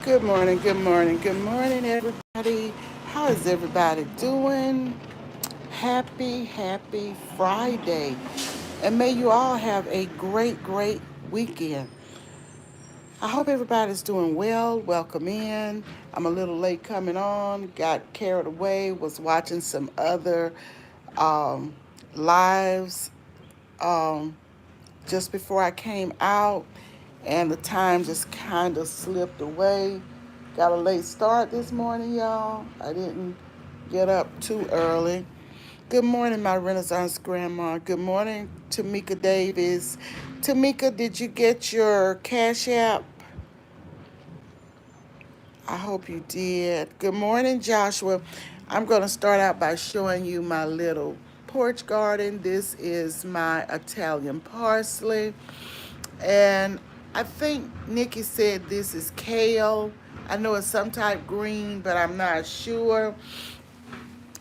Good morning, good morning, good morning, everybody. How is everybody doing? Happy Friday. And may you all have a great weekend. I hope everybody's doing well. Welcome in. I'm a little late coming on, got carried away, was watching some other um, lives um, just before I came out, and the time just kind of slipped away. Got a late start this morning, y'all. I didn't get up too early. Good morning, my Renaissance grandma. Good morning, Tamika Davis. Tamika, did you get your Cash App? I hope you did. Good morning, Joshua. I'm going to start out by showing you my little porch garden. This is my Italian parsley. And I think Nikki said this is kale. I know it's some type green, but I'm not sure.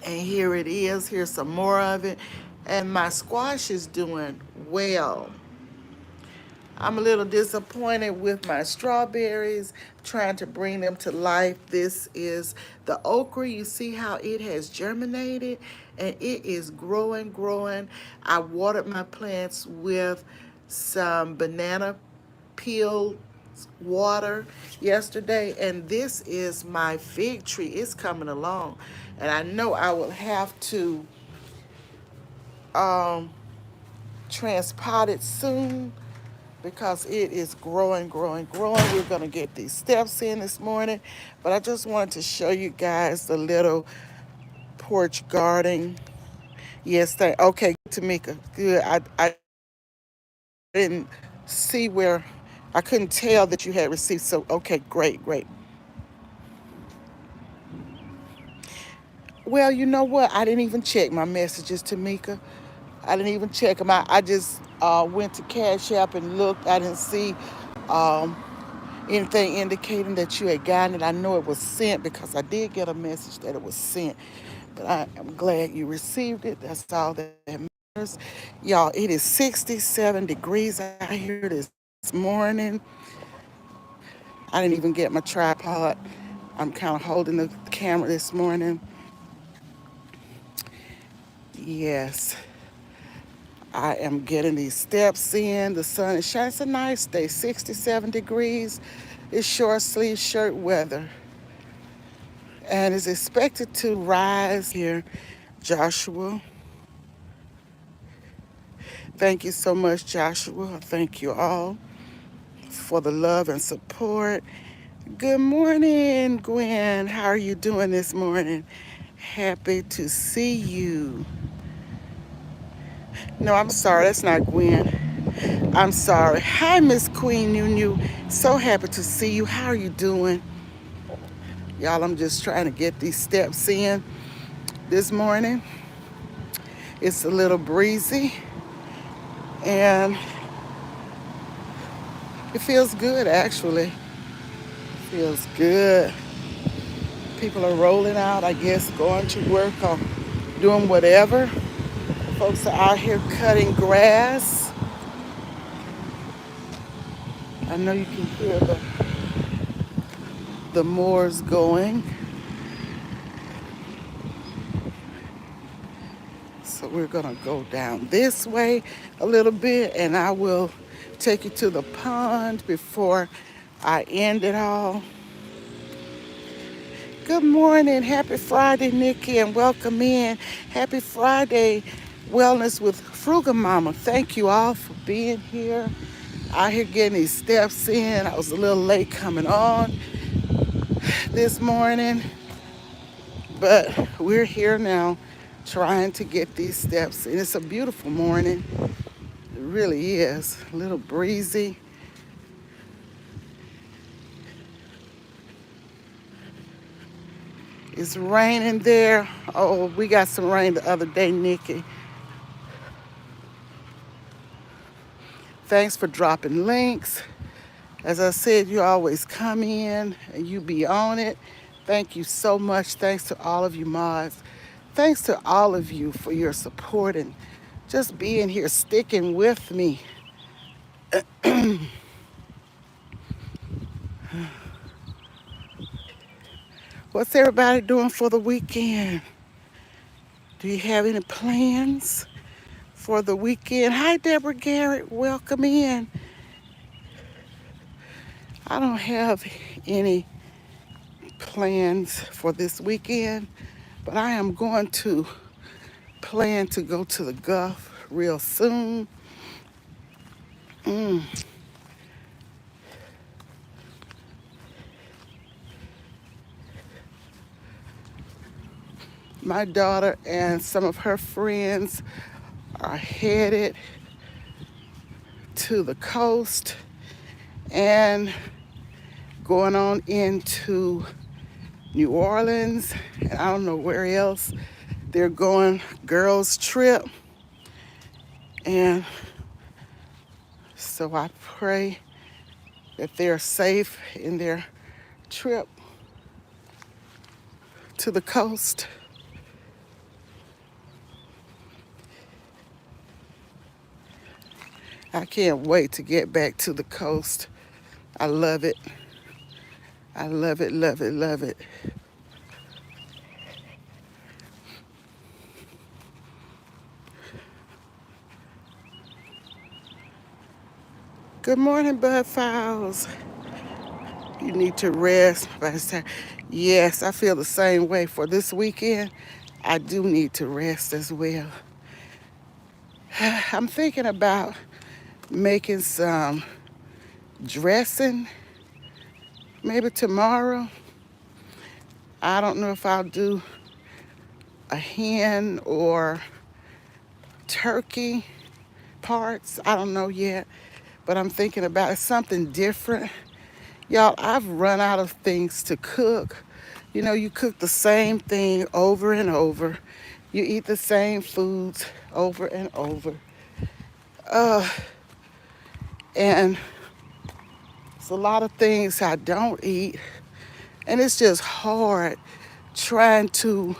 And here it is. Here's some more of it. And my squash is doing well. I'm a little disappointed with my strawberries, trying to bring them to life. This is the okra. You see how it has germinated and it is growing. I watered my plants with some banana peel water yesterday, and this is my fig tree. It's coming along, and I know I will have to um, transpot it soon because it is growing. We're going to get these steps in this morning, but I just wanted to show you guys the little porch garden. Yes, okay, Tamika, good. I didn't see where, I couldn't tell that you had received, so okay, great. Well, you know what? I didn't even check my messages, Tamika. I didn't even check them. I just went to Cash App and looked. I didn't see um, anything indicating that you had gotten it. I know it was sent because I did get a message that it was sent. But I am glad you received it. That's all that matters. Y'all, it is 67 degrees out here this morning. I didn't even get my tripod. I'm kind of holding the camera this morning. Yes, I am getting these steps in. The sun is shining. It's a nice day, 67 degrees. It's short sleeve shirt weather and is expected to rise here. Joshua, thank you so much, Joshua. Thank you all for the love and support. Good morning, Gwen. How are you doing this morning? Happy to see you. No, I'm sorry, that's not Gwen. I'm sorry. Hi, Miss Queen Nunu. So happy to see you. How are you doing? Y'all, I'm just trying to get these steps in this morning. It's a little breezy and it feels good actually. Feels good. People are rolling out, I guess, going to work or doing whatever. Folks are out here cutting grass. I know you can hear the mowers going. So we're gonna go down this way a little bit and I will take you to the pond before I end it all. Good morning. Happy Friday, Nikki, and welcome in. Happy Friday, Wellness with Frugal Mama. Thank you all for being here. Out here getting these steps in. I was a little late coming on this morning, but we're here now trying to get these steps in. It's a beautiful morning. It really is. A little breezy. It's raining there. Oh, we got some rain the other day, Nikki. Thanks for dropping links. As I said, you always come in and you be on it. Thank you so much. Thanks to all of you mods. Thanks to all of you for your support and just being here, sticking with me. What's everybody doing for the weekend? Do you have any plans for the weekend? Hi, Deborah Garrett. Welcome in. I don't have any plans for this weekend, but I am going to plan to go to the Gulf real soon. Mm. My daughter and some of her friends are headed to the coast and going on into New Orleans, and I don't know where else they're going, girls' trip. And so I pray that they're safe in their trip to the coast. I can't wait to get back to the coast. I love it. I love it, love it, love it. Good morning, Bud Files. You need to rest by this time. Yes, I feel the same way for this weekend. I do need to rest as well. I'm thinking about making some dressing maybe tomorrow. I don't know if I'll do a hen or turkey parts. I don't know yet, but I'm thinking about something different. Y'all, I've run out of things to cook. You know, you cook the same thing over and over. You eat the same foods over and over. Uh, and it's a lot of things I don't eat. And it's just hard trying to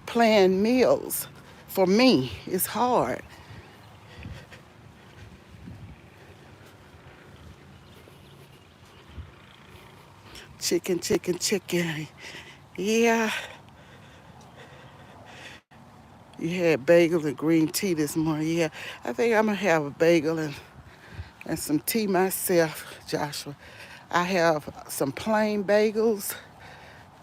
plan meals. For me, it's hard. Chicken, chicken, chicken. Yeah, you had bagel and green tea this morning. Yeah, I think I'm gonna have a bagel and some tea myself, Joshua. I have some plain bagels.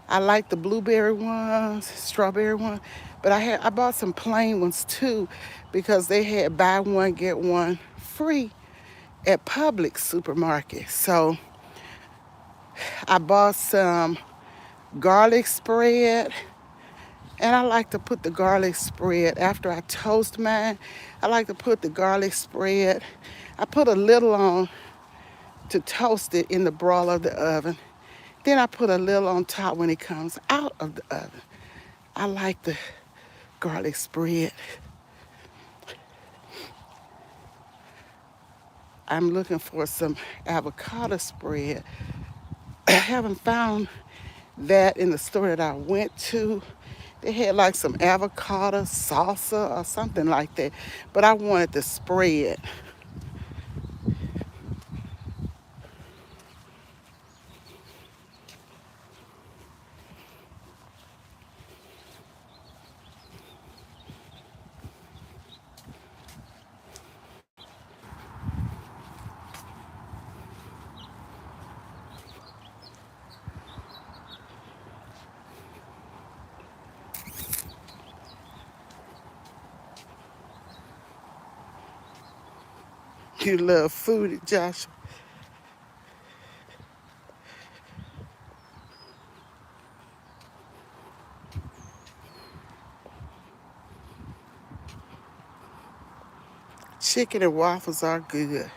I like the blueberry ones, strawberry one, but I bought some plain ones too because they had buy one get one free at Publix supermarket. So I bought some garlic spread, and I like to put the garlic spread after I toast mine. I like to put the garlic spread. I put a little on to toast it in the broiler of the oven. Then I put a little on top when it comes out of the oven. I like the garlic spread. I'm looking for some avocado spread. I haven't found that in the store that I went to. They had like some avocado salsa or something like that, but I wanted the spread. You love food, Joshua. Chicken and waffles are good.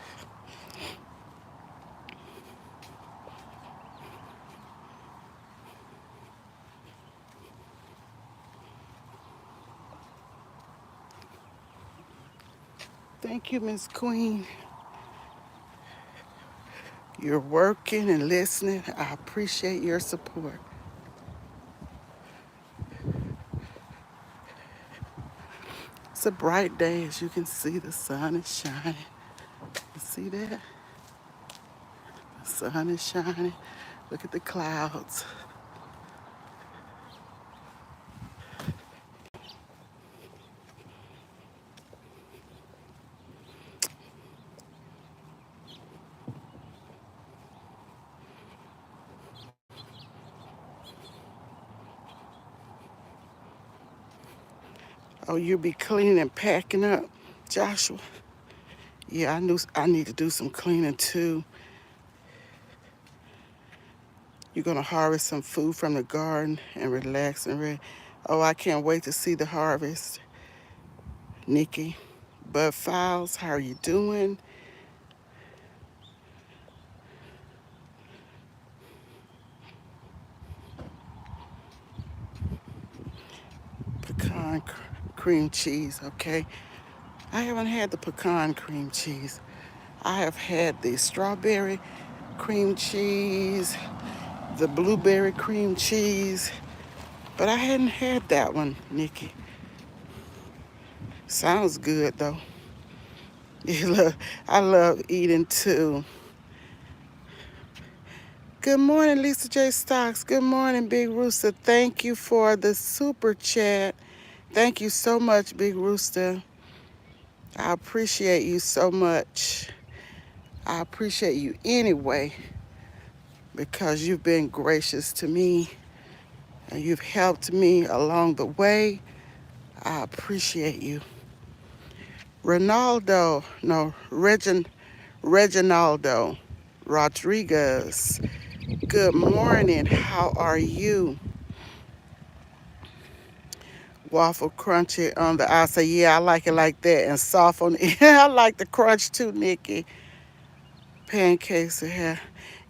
Thank you, Miss Queen. You're working and listening. I appreciate your support. It's a bright day, as you can see. The sun is shining. You see that? The sun is shining. Look at the clouds. Oh, you'll be cleaning and packing up, Joshua? Yeah, I knew I need to do some cleaning too. You're gonna harvest some food from the garden and relax and read. Oh, I can't wait to see the harvest. Nikki, Bud Files, how are you doing? Pecan cream cheese, okay. I haven't had the pecan cream cheese. I have had the strawberry cream cheese, the blueberry cream cheese, but I hadn't had that one, Nikki. Sounds good though. I love eating too. Good morning, Lisa J. Stocks. Good morning, Big Rooster. Thank you for the super chat. Thank you so much, Big Rooster. I appreciate you so much. I appreciate you anyway because you've been gracious to me and you've helped me along the way. I appreciate you. Reginaldo Rodriguez. Good morning. How are you? Waffle crunchy on the outside. Yeah, I like it like that and soft on the I like the crunch too, Nikki. Pancakes that have,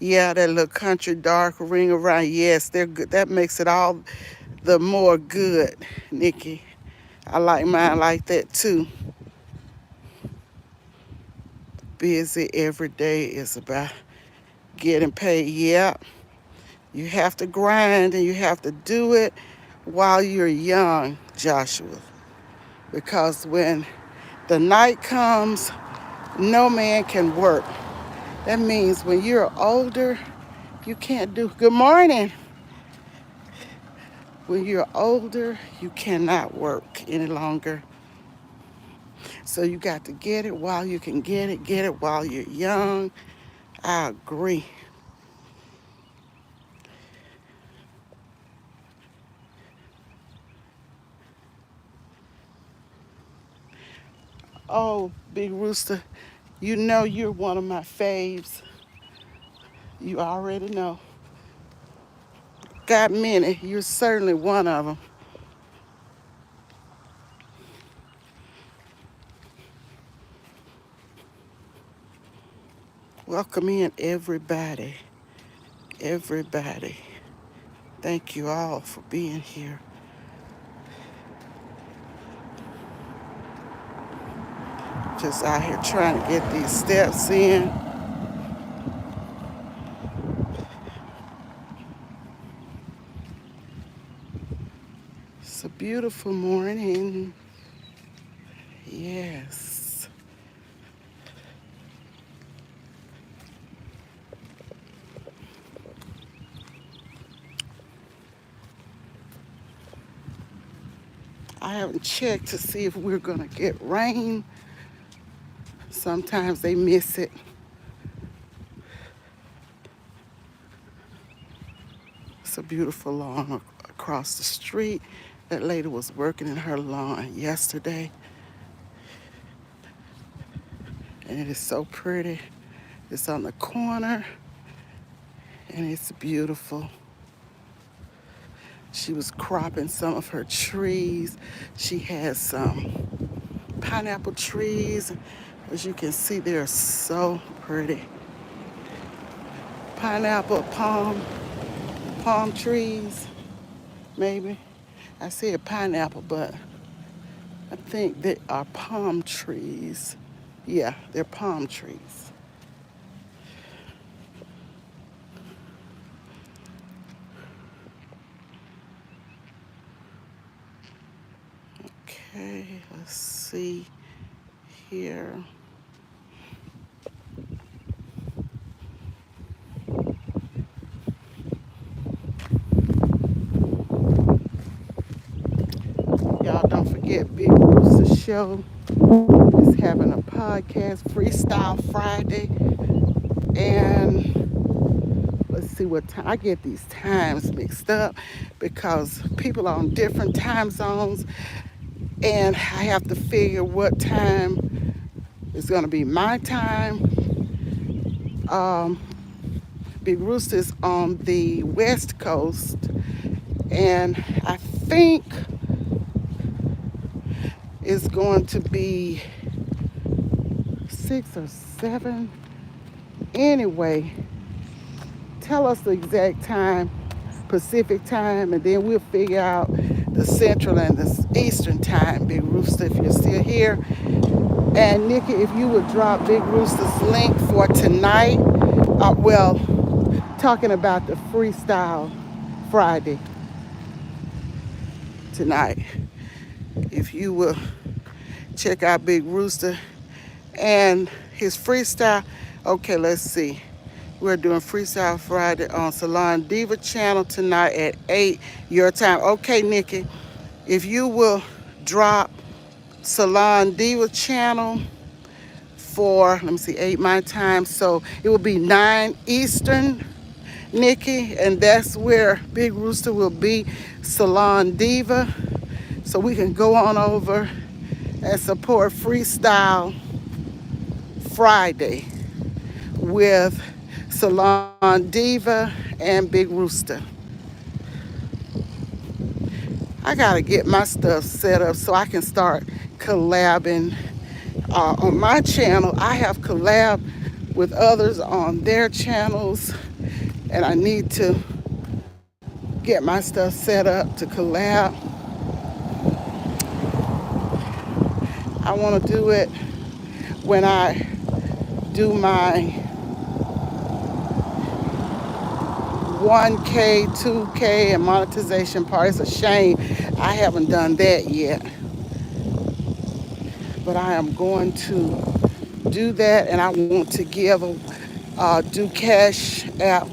yeah, that little country dark ring around. Yes, they're good. That makes it all the more good, Nikki. I like mine like that too. Busy every day is about getting paid. Yeah, you have to grind and you have to do it while you're young, Joshua. Because when the night comes, no man can work. That means when you're older, you can't do. Good morning. When you're older, you cannot work any longer. So you got to get it while you can get it while you're young. I agree. Oh, Big Rooster, you know you're one of my faves. You already know. Got many. You're certainly one of them. Welcome in, everybody. Everybody. Thank you all for being here. Just out here trying to get these steps in. It's a beautiful morning. Yes. I haven't checked to see if we're going to get rain. Sometimes they miss it. It's a beautiful lawn across the street. That lady was working in her lawn yesterday. And it is so pretty. It's on the corner and it's beautiful. She was cropping some of her trees. She has some pineapple trees. As you can see, they're so pretty. Pineapple, palm trees, maybe. I said pineapple, but I think they are palm trees. Yeah, they're palm trees. Okay, let's see here. Y'all don't forget Big Rooster Show is having a podcast, Freestyle Friday. And let's see what time. I get these times mixed up because people are on different time zones. and I have to figure what time is going to be my time. Um, Big Rooster is on the West Coast, and I think it's going to be 6 or 7. Anyway, tell us the exact time, Pacific time, and then we'll figure out the Central and the Eastern time, Big Rooster, if you're still here. And Nikki, if you would drop Big Rooster's link for tonight, well, talking about the Freestyle Friday tonight. If you will check out Big Rooster and his freestyle. Okay, let's see. We're doing Freestyle Friday on Salon Diva channel tonight at 8 your time. Okay, Nikki, if you will drop Salon Diva channel for, let me see, 8 my time. So it will be 9 Eastern, Nikki, and that's where Big Rooster will be, Salon Diva. So we can go on over and support Freestyle Friday with Salon Diva and Big Rooster. I gotta get my stuff set up so I can start collabing. On my channel, I have collabed with others on their channels, and I need to get my stuff set up to collab. I want to do it when I do my 1K, 2K, and monetization part. It's a shame I haven't done that yet. But I am going to do that, and I want to do Cash App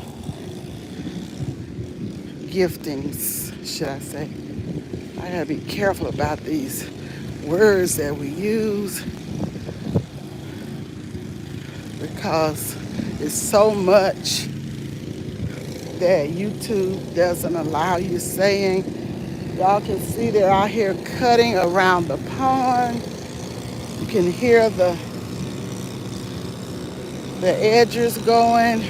giftings, should I say. I gotta be careful about these words that we use because it's so much that YouTube doesn't allow you saying. Y'all can see they're out here cutting around the pond. You can hear the edgers going.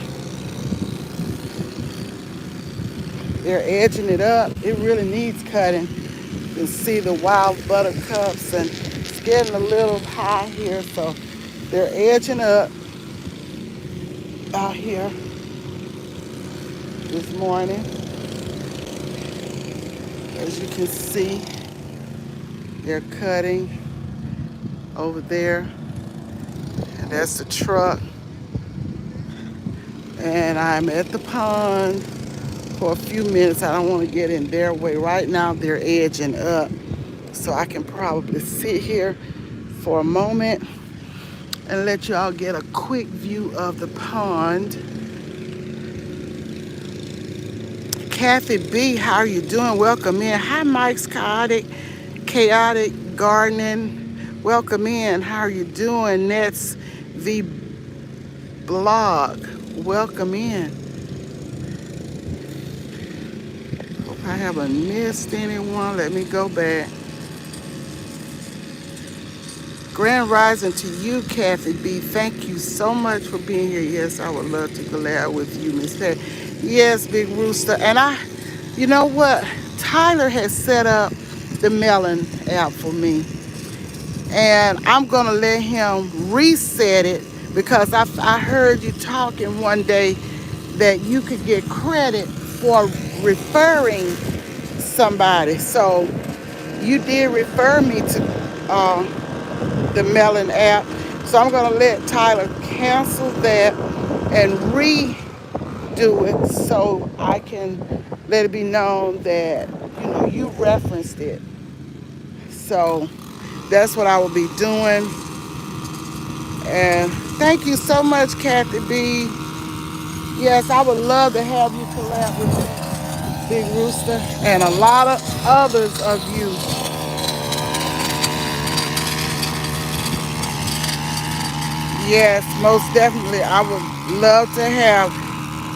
They're edging it up. It really needs cutting. You can see the wild buttercups, and it's getting a little high here, so they're edging up out here this morning. As you can see, they're cutting over there, and that's the truck. And I'm at the pond for a few minutes. I don't want to get in their way. Right now they're edging up, so I can probably sit here for a moment and let y'all get a quick view of the pond. Kathy B, how are you doing? Welcome in. Hi, Mike's Chaotic Gardening. Welcome in. How are you doing? That's the blog. Welcome in. Hope I haven't missed anyone. Let me go back. Grand rising to you, Kathy B. Thank you so much for being here. Yes, I would love to collab with you, Miss Patty. Yes, Big Rooster. And you know what? Tyler has set up the Melon app for me. And I'm going to let him reset it because I heard you talking one day that you could get credit for referring somebody. So you did refer me to the Melon app. So I'm going to let Tyler cancel that and redo it so I can let it be known that you referenced it. So that's what I will be doing. And thank you so much, Kathy B. Yes, I would love to have you collab with Big Rooster and a lot of others of you. Yes, most definitely. I would love to have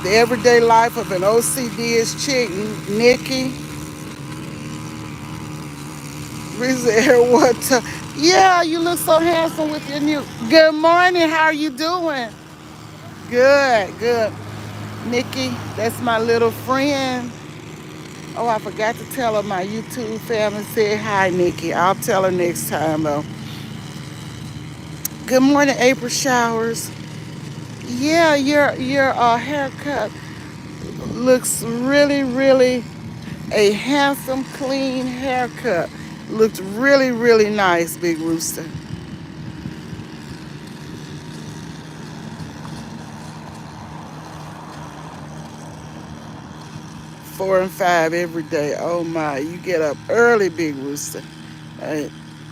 the everyday life of an OCD chick, Nikki. Reason what? Yeah, you look so handsome with your new. Good morning. How are you doing? Good, good. Nikki, that's my little friend. Oh, I forgot to tell her my YouTube family said hi, Nikki. I'll tell her next time though. Good morning, April Showers. Yeah, your haircut looks really, really a handsome, clean haircut. Looks really, really nice, Big Rooster. 4 and 5 every day. Oh my, you get up early, Big Rooster. Uh,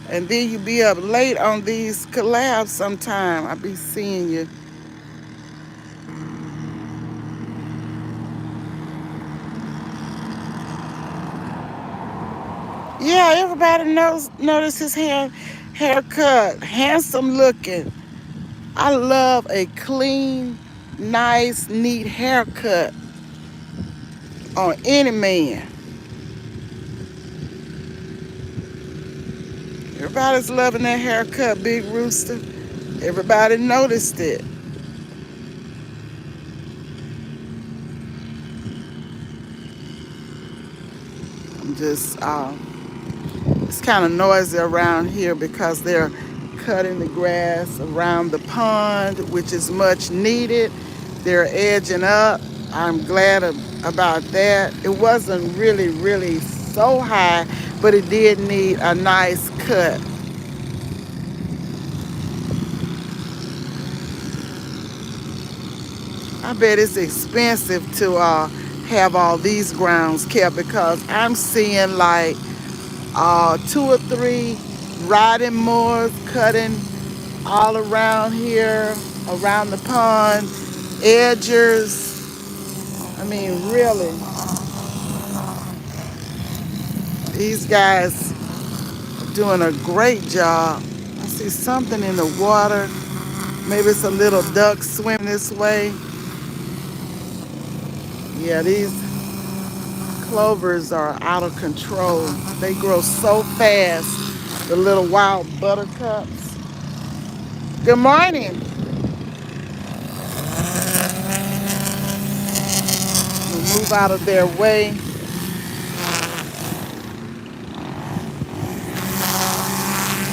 and then you be up late on these collabs sometime. I be seeing you. Yeah, everybody notice his haircut. Handsome looking. I love a clean, nice, neat haircut on any man. Everybody's loving that haircut, Big Rooster. Everybody noticed it. I'm just it's kind of noisy around here because they're cutting the grass around the pond, which is much needed. They're edging up. I'm glad about that. It wasn't really, really so high, but it did need a nice cut. I bet it's expensive to have all these grounds kept because I'm seeing like 2 or 3 riding moors cutting all around here, around the pond, edgers. I mean, really, these guys are doing a great job. I see something in the water. Maybe it's a little duck swimming this way. Yeah, these clovers are out of control. They grow so fast, the little wild buttercups. Good morning. We'll move out of their way.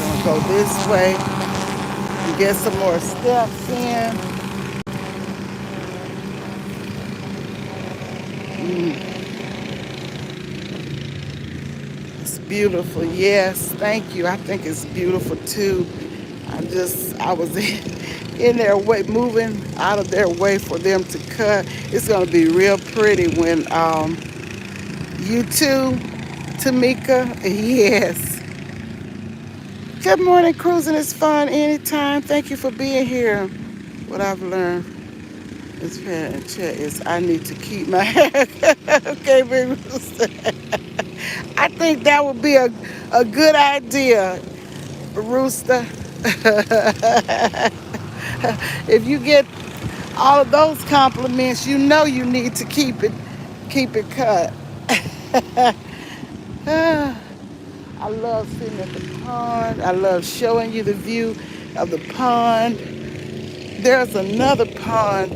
Gonna go this way and get some more steps in. It's beautiful. Yes, thank you. I think it's beautiful too. I was in their way, moving out of their way for them to cut. It's gonna be real pretty when you too, Tamika. Yes. Good morning, cruising is fun anytime. Thank you for being here. What I've learned is chat is I need to keep my hair. Okay, big Rooster. I think that would be a good idea, Rooster. If you get all of those compliments, you know you need to keep it cut. I love sitting at the pond. I love showing you the view of the pond. There's another pond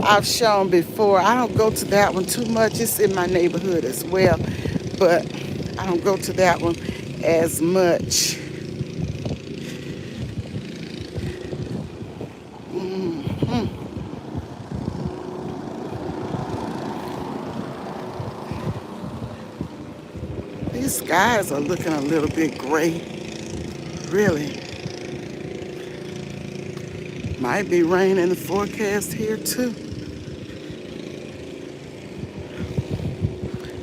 I've shown before. I don't go to that one too much. It's in my neighborhood as well, but I don't go to that one as much. These skies are looking a little bit gray, really. Might be rain in the forecast here too.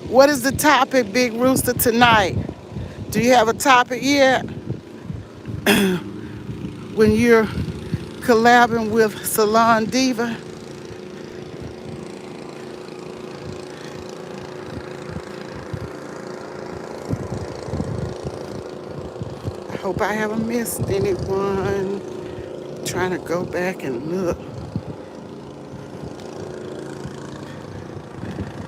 What is the topic, Big Rooster, tonight? Do you have a topic yet? When you're collabing with Salon Diva? I hope I haven't missed anyone. Trying to go back and look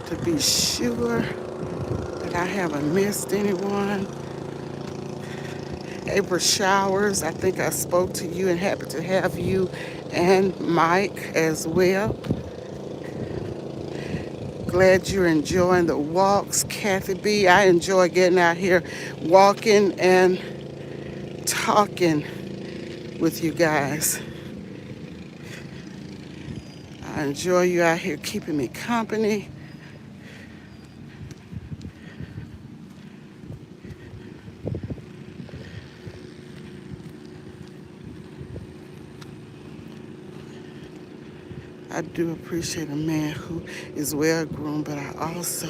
to be sure that I haven't missed anyone. April Showers, I think I spoke to you, and happy to have you and Mike as well. Glad you're enjoying the walks, Kathy B. I enjoy getting out here walking and talking with you guys. I enjoy you out here keeping me company. I do appreciate a man who is well groomed, but I also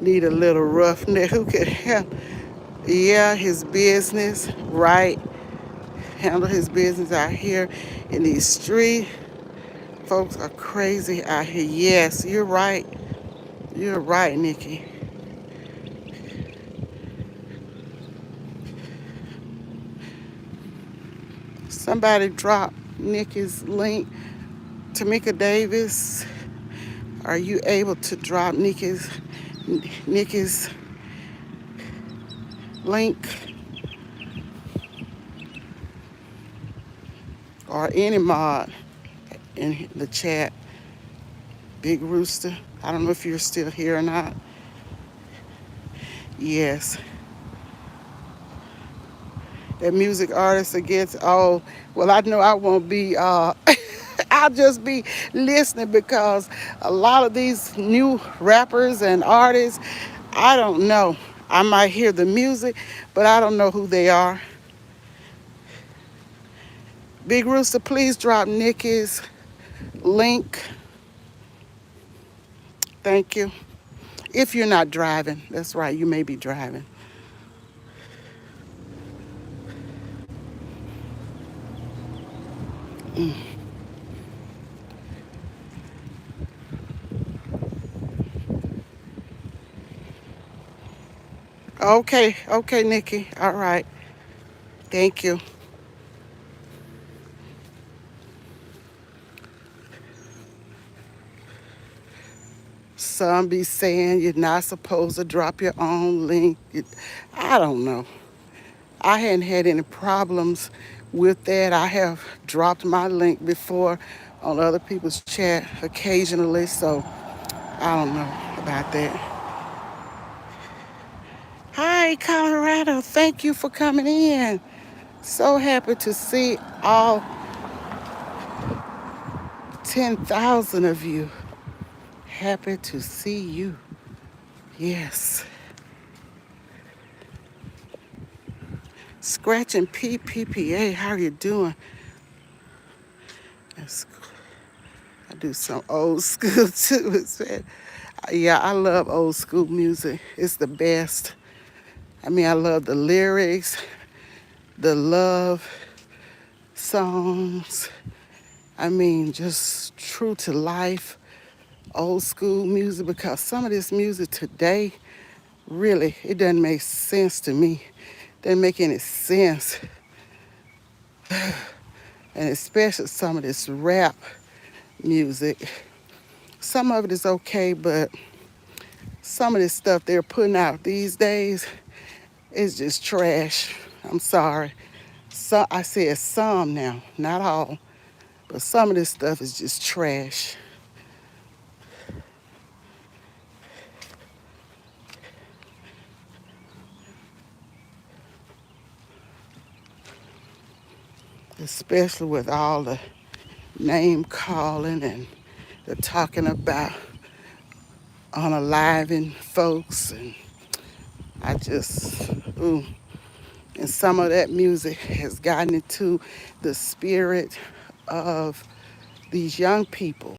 need a little roughneck who can help, yeah, his business, right? Handle his business out here in these streets. Folks are crazy out here. Yes, you're right. You're right, Nikki. Somebody drop Nikki's link. Tamika Davis, are you able to drop Nikki's link, or any mod in the chat? Big Rooster, I don't know if you're still here or not. Yes. That music artist against, oh, well, I know I won't be, I'll just be listening, because a lot of these new rappers and artists, I don't know. I might hear the music, but I don't know who they are. Big Rooster, please drop Nikki's link. Thank you. If you're not driving, that's right, you may be driving. Okay, Nikki. All right. Thank you. Some be saying you're not supposed to drop your own link. I don't know. I hadn't had any problems with that. I have dropped my link before on other people's chat occasionally, so I don't know about that. Hi, Colorado. Thank you for coming in. So happy to see all 10,000 of you. Happy to see you. Yes. Scratch and PPPA, how are you doing? I do some old school too. Yeah, I love old school music. It's the best. I mean, I love the lyrics, the love songs. I mean, just true to life, old school music, because some of this music today, really, it doesn't make sense to me. Doesn't make any sense. And especially some of this rap music. Some of it is okay, but some of this stuff they're putting out these days is just trash. I'm sorry. So I said some now, not all, but some of this stuff is just trash. Especially with all the name calling and the talking about unaliving folks, and I just, ooh. And some of that music has gotten into the spirit of these young people.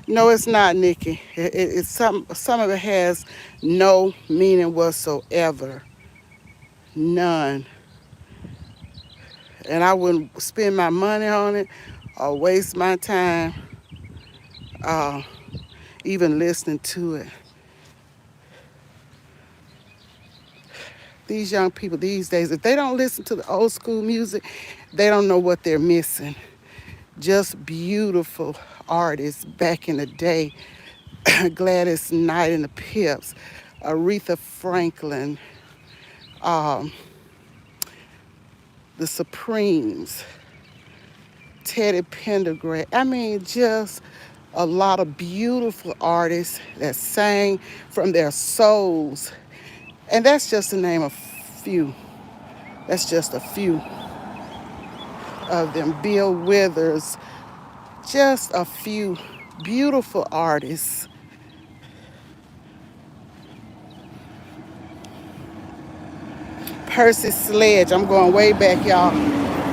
No, it's not, Nikki. It's some of it has no meaning whatsoever. None. And I wouldn't spend my money on it or waste my time uh, even listening to it. These young people these days, if they don't listen to the old school music, they don't know what they're missing. Just beautiful artists back in the day. Gladys Knight and the Pips, Aretha Franklin, um, the Supremes, Teddy Pendergrass. I mean, just a lot of beautiful artists that sang from their souls. And that's just to name a few. That's just a few of them. Bill Withers, just a few beautiful artists. Percy Sledge, I'm going way back, y'all.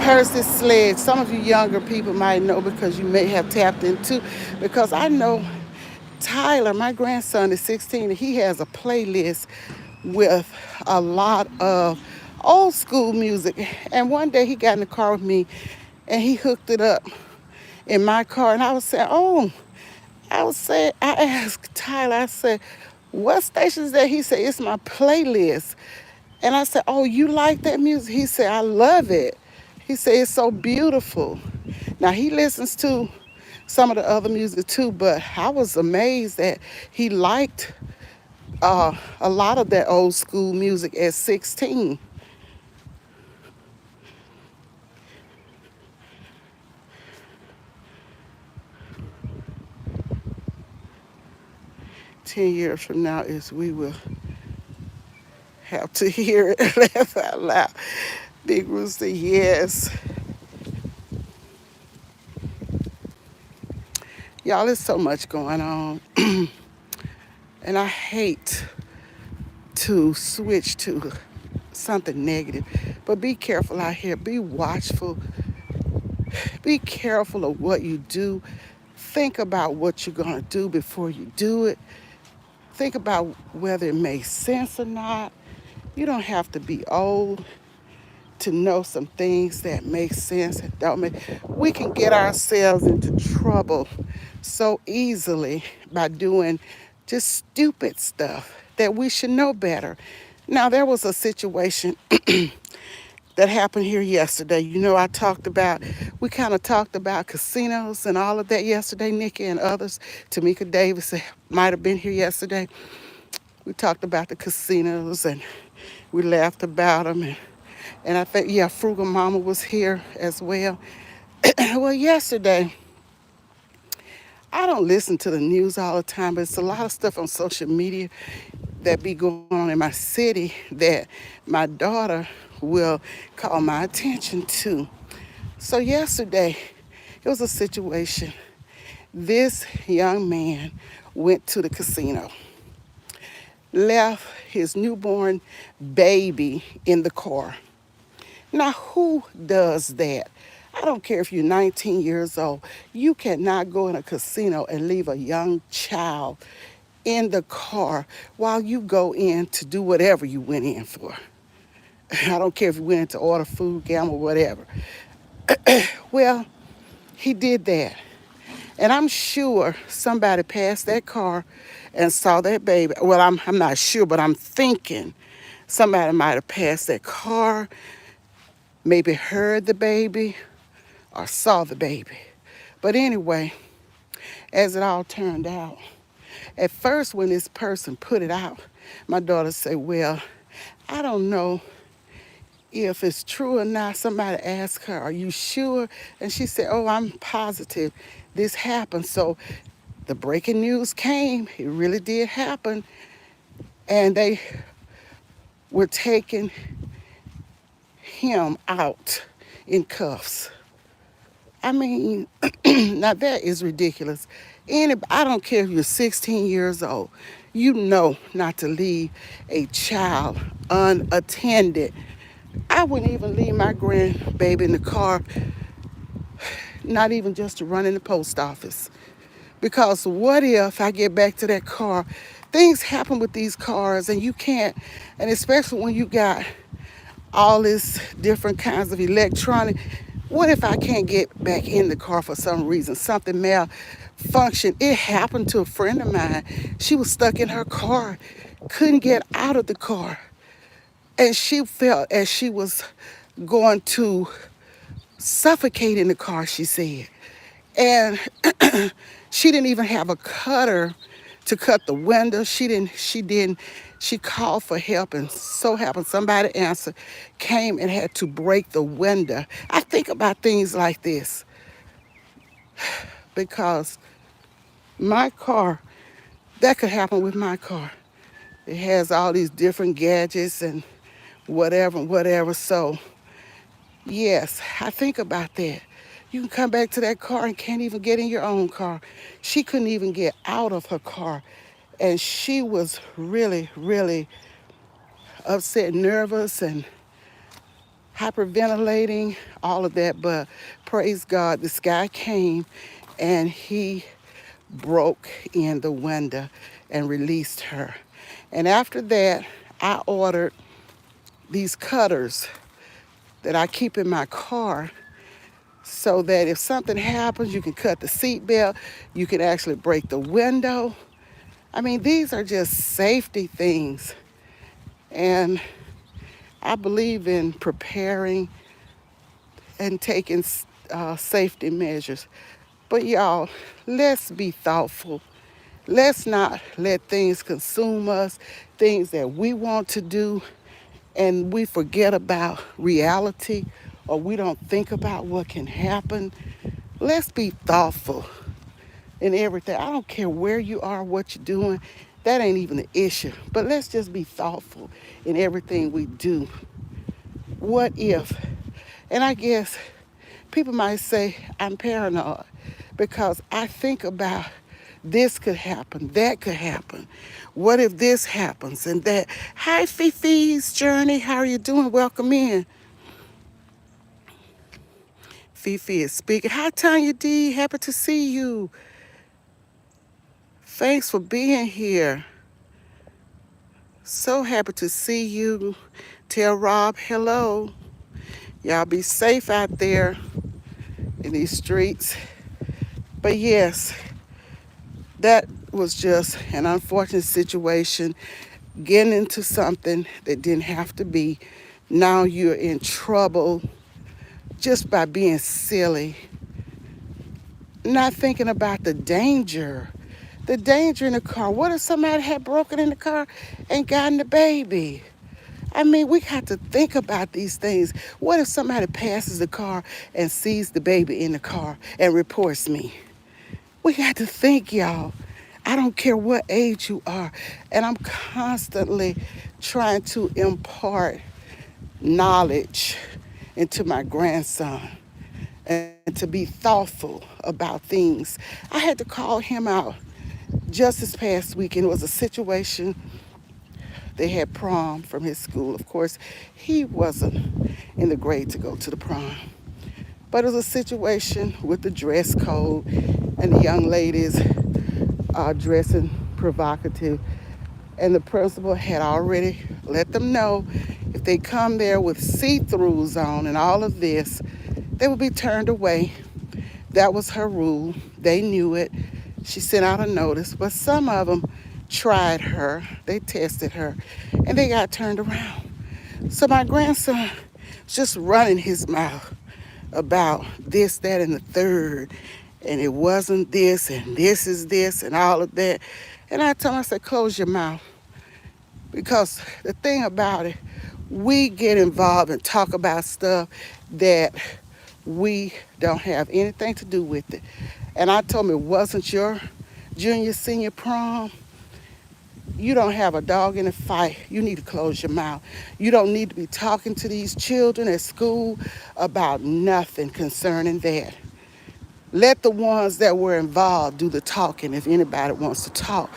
Percy Sledge, some of you younger people might know because you may have tapped into, because I know Tyler, my grandson is 16, and he has a playlist with a lot of old school music. And one day he got in the car with me and he hooked it up in my car. And I was saying, oh, I asked Tyler, I said, what station is that? He said, it's my playlist. And I said, oh, you like that music? He said, I love it. He said, it's so beautiful. Now, he listens to some of the other music too, but I was amazed that he liked a lot of that old school music at 16. 10 years from now is we will have to hear it laugh out loud. Big Rooster, yes. Y'all, there's so much going on. And I hate to switch to something negative, but be careful out here. Be watchful. Be careful of what you do. Think about what you're going to do before you do it. Think about whether it makes sense or not. You don't have to be old to know some things that make sense and don't make. We can get ourselves into trouble so easily by doing just stupid stuff that we should know better. Now, there was a situation that happened here yesterday. You know, we kind of talked about casinos and all of that yesterday, Nikki and others. Tamika Davis might have been here yesterday. We talked about the casinos and we laughed about them. And I think, yeah, Frugal Mama was here as well. Well, yesterday, I don't listen to the news all the time, but it's a lot of stuff on social media that be going on in my city that my daughter will call my attention to. So yesterday, it was a situation. This young man went to the casino, left his newborn baby in the car. Now, who does that? I don't care if you're 19 years old. You cannot go in a casino and leave a young child in the car while you go in to do whatever you went in for. I don't care if you went in to order food, gamble, whatever. Well, he did that. And I'm sure somebody passed that car and saw that baby. Well, I'm not sure, but I'm thinking somebody might have passed that car, maybe heard the baby or saw the baby. But anyway, as it all turned out, at first when this person put it out, my daughter said, well, I don't know if it's true or not. Somebody asked her, are you sure? And she said, oh, I'm positive this happened. So the breaking news came. It really did happen. And they were taking him out in cuffs. I mean, now that is ridiculous. I don't care if you're 16 years old, you know not to leave a child unattended. I wouldn't even leave my grandbaby in the car, not even just to run in the post office. Because what if I get back to that car? Things happen with these cars and you can't, and especially when you got all this different kinds of electronic. What if I can't get back in the car for some reason? Something malfunctioned. It happened to a friend of mine. She was stuck in her car, couldn't get out of the car. And she felt as she was going to suffocate in the car, she said. And she didn't even have a cutter to cut the window. She called for help, and so happened somebody answered, came and had to break the window. I think about things like this because my car, that could happen with my car. It has all these different gadgets and whatever, whatever. So, yes, I think about that. You can come back to that car and can't even get in your own car. She couldn't even get out of her car. And she was really, really upset, nervous, and hyperventilating, all of that. But praise God, this guy came and he broke in the window and released her. And after that, I ordered these cutters that I keep in my car so that if something happens, you can cut the seat belt, you can actually break the window. I mean, these are just safety things. And I believe in preparing and taking safety measures. But y'all, let's be thoughtful. Let's not let things consume us, things that we want to do, and we forget about reality or we don't think about what can happen. Let's be thoughtful in everything. I don't care where you are, what you're doing. That ain't even the issue. But let's just be thoughtful in everything we do. What if? And I guess people might say I'm paranoid because I think about this could happen, that could happen. What if this happens and that? Hi, Fifi's Journey. How are you doing? Welcome in. Fifi is speaking. Hi, Tanya D. Happy to see you. Thanks for being here. So happy to see you. Tell Rob hello. Y'all be safe out there in these streets. But yes, that was just an unfortunate situation. Getting into something that didn't have to be. Now you're in trouble just by being silly. Not thinking about the danger. The danger in the car. What if somebody had broken in the car and gotten the baby? I mean, we have to think about these things. What if somebody passes the car and sees the baby in the car and reports me? We got to think, y'all. I don't care what age you are. And I'm constantly trying to impart knowledge into my grandson and to be thoughtful about things. I had to call him out just this past weekend. It was a situation. They had prom from his school. Of course, he wasn't in the grade to go to the prom. But it was a situation with the dress code and the young ladies dressing provocative. And the principal had already let them know if they come there with see-throughs on and all of this, they would be turned away. That was her rule. They knew it. She sent out a notice, but some of them tried her. They tested her, and they got turned around. So my grandson was just running his mouth about this, that, and the third, and it wasn't this, and this is this, and all of that. And I told him, I said, close your mouth. Because the thing about it, we get involved and talk about stuff that we don't have anything to do with it. And I told him it wasn't your junior, senior prom. You don't have a dog in the fight. You need to close your mouth. You don't need to be talking to these children at school about nothing concerning that. Let the ones that were involved do the talking if anybody wants to talk.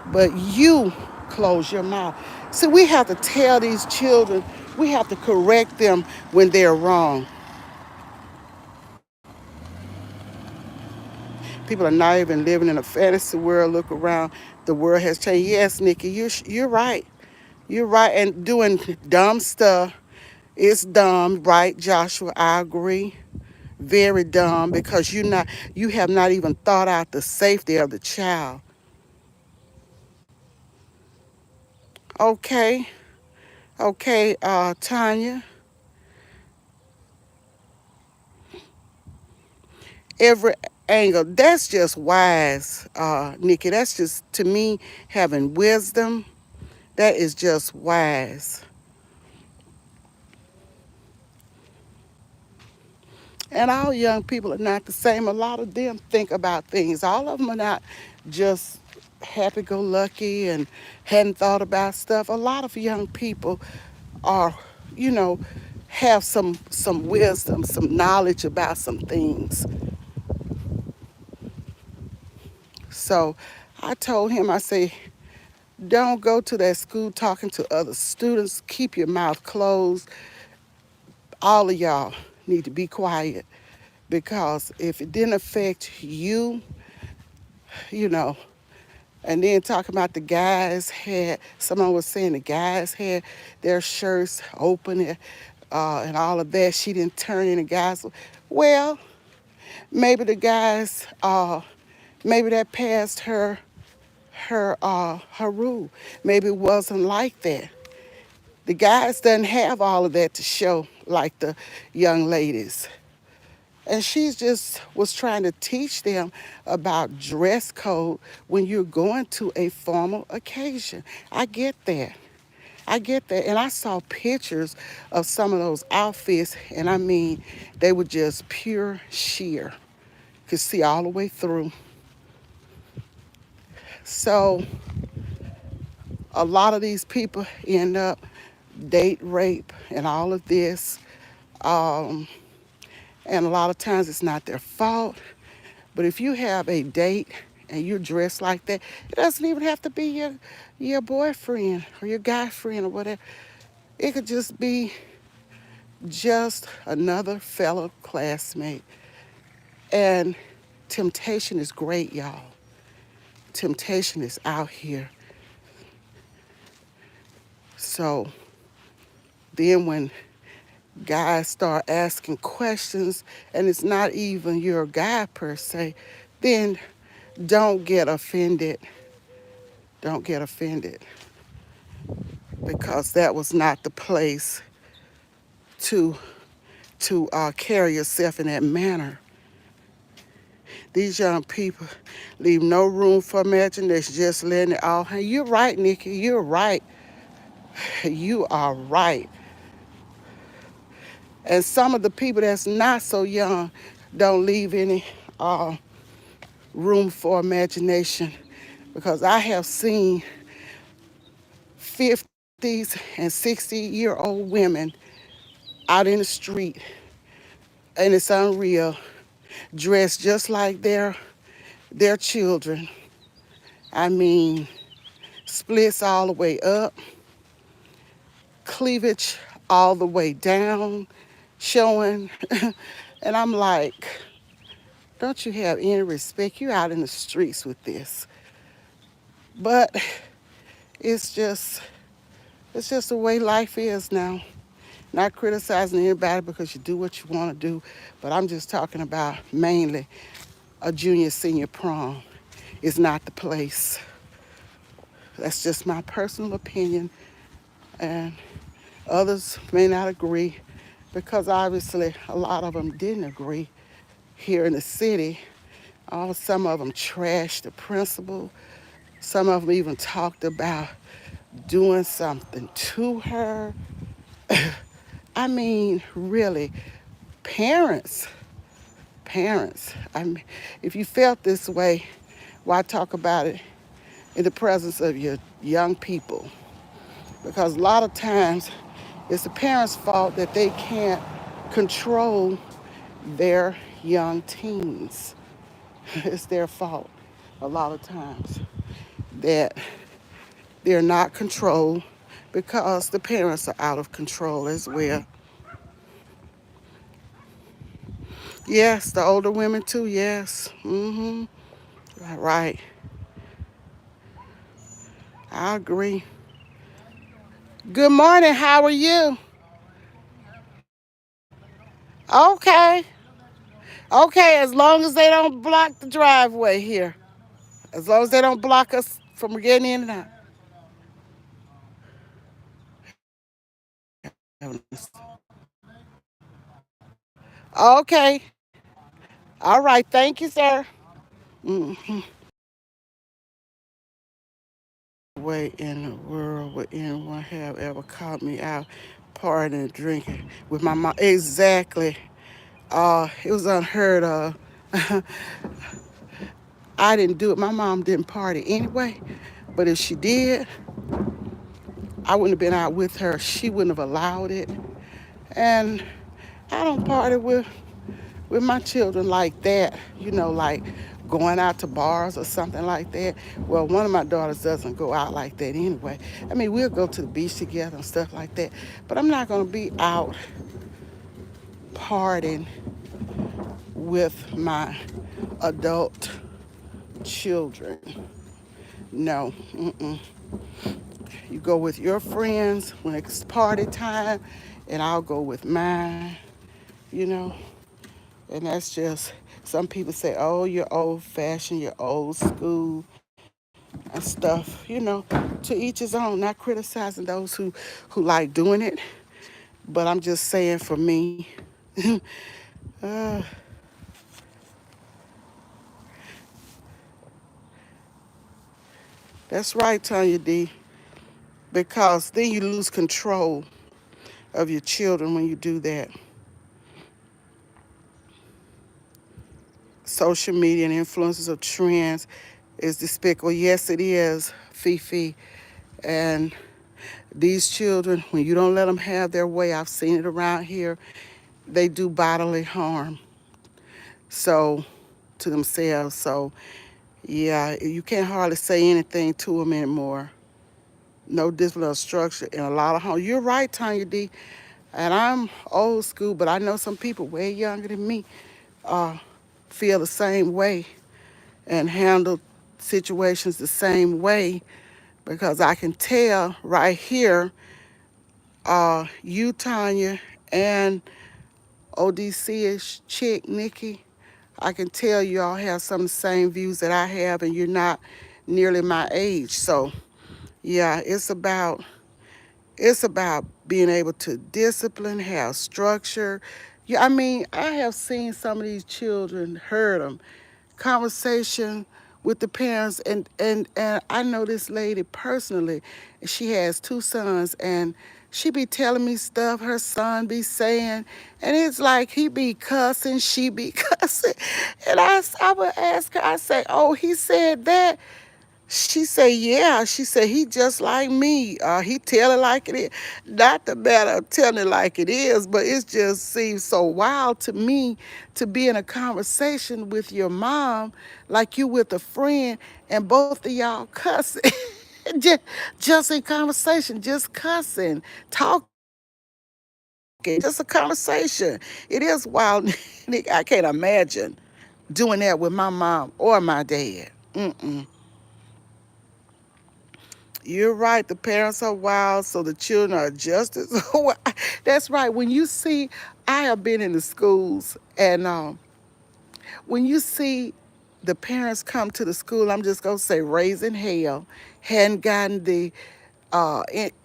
But you close your mouth. See, we have to tell these children, we have to correct them when they're wrong. People are not even living in a fantasy world. Look around. The world has changed. Yes, Nikki, you're right. You're right. And doing dumb stuff is dumb, right, Joshua? I agree. Very dumb because you have not even thought out the safety of the child. Okay, okay, Tanya. Every angle. That's just wise, Nikki. That's just, to me, having wisdom. That is just wise. And all young people are not the same. A lot of them think about things. All of them are not just happy go lucky and hadn't thought about stuff. A lot of young people are, you know, have some wisdom, some knowledge about some things. So I told him, I say, don't go to that school talking to other students. Keep your mouth closed. All of y'all need to be quiet because if it didn't affect you, you know, and then talking about the guys had, someone was saying the guys had their shirts open and all of that. She didn't turn any guys. Well, maybe the guys, maybe that passed her rule. Maybe it wasn't like that. The guys doesn't have all of that to show like the young ladies. And she just was trying to teach them about dress code when you're going to a formal occasion. I get that. I get that. And I saw pictures of some of those outfits, and I mean, they were just pure sheer. Could see all the way through. So a lot of these people end up date rape and all of this. Um, and a lot of times it's not their fault. But if you have a date and you're dressed like that, it doesn't even have to be your boyfriend or your guy friend or whatever. It could just be just another fellow classmate. And temptation is great, y'all. Temptation is out here. So then when guys start asking questions and it's not even your guy per se, then don't get offended. Don't get offended because that was not the place to carry yourself in that manner. These young people leave no room for imagination, just letting it all hang. You're right, Nikki. You're right. You are right. And some of the people that's not so young don't leave any uh, room for imagination because I have seen 50s and 60-year-old women out in the street, and it's unreal, dressed just like their children. I mean, splits all the way up, cleavage all the way down, showing. And I'm like, don't you have any respect? You're out in the streets with this. But it's just it's just the way life is now. Not criticizing anybody because you do what you want to do, but I'm just talking about mainly a junior senior prom is not the place. That's just my personal opinion, and others may not agree because obviously a lot of them didn't agree here in the city. Some of them trashed the principal. Some of them even talked about doing something to her. I mean, really, parents, parents. I mean, if you felt this way, why talk about it in the presence of your young people? Because a lot of times it's the parents' fault that they can't control their young teens. It's their fault a lot of times that they're not controlled because the parents are out of control as well. Yes, the older women too, yes. Mm-hmm. Right. I agree. Good morning, how are you? Okay. Okay, as long as they don't block the driveway here. As long as they don't block us from getting in and out. Okay. All right, thank you, sir. Mm. Way in the world would anyone have ever caught me out partying and drinking with my mom? Exactly. It was unheard of. I didn't do it. My mom didn't party anyway. But if she did, I wouldn't have been out with her. She wouldn't have allowed it. And I don't party with my children like that, like going out to bars or something like that. Well, one of my daughters doesn't go out like that anyway. I mean, we'll go to the beach together and stuff like that, but I'm not going to be out partying with my adult children. No. Mm-mm. You go with your friends when it's party time, and I'll go with mine, you know. And that's just, some people say, oh, you're old fashioned, you're old school and stuff, to each his own, not criticizing those who like doing it. But I'm just saying for me, uh, that's right, Tanya D. Because then you lose control of your children when you do that. Social media and influences of trends is despicable. Yes, it is, Fifi. And these children, when you don't let them have their way, I've seen it around here, they do bodily harm. So, to themselves. So, yeah, you can't hardly say anything to them anymore. No discipline or structure in a lot of homes. You're right, Tanya D. And I'm old school, but I know some people way younger than me uh, feel the same way and handle situations the same way because I can tell right here, you, Tanya, and ODC-ish chick, Nikki, I can tell you all have some of the same views that I have, and you're not nearly my age. So, yeah, it's about being able to discipline, have structure. Yeah, I mean, I have seen some of these children, heard them, conversation with the parents, and I know this lady personally. She has two sons, and she be telling me stuff her son be saying, and it's like he be cussing, she be cussing, and I would ask her, I say, oh, he said that. She said, yeah. She said, he just like me. He tell it like it is. Not the matter of telling it like it is, but it just seems so wild to me to be in a conversation with your mom like you with a friend and both of y'all cussing. just, just in conversation, just cussing, talking, just a conversation. It is wild. I can't imagine doing that with my mom or my dad. Mm-mm. You're right. The parents are wild, so the children are just as wild. That's right. When you see, I have been in the schools, and when you see the parents come to the school, I'm just gonna say raising hell, hadn't gotten the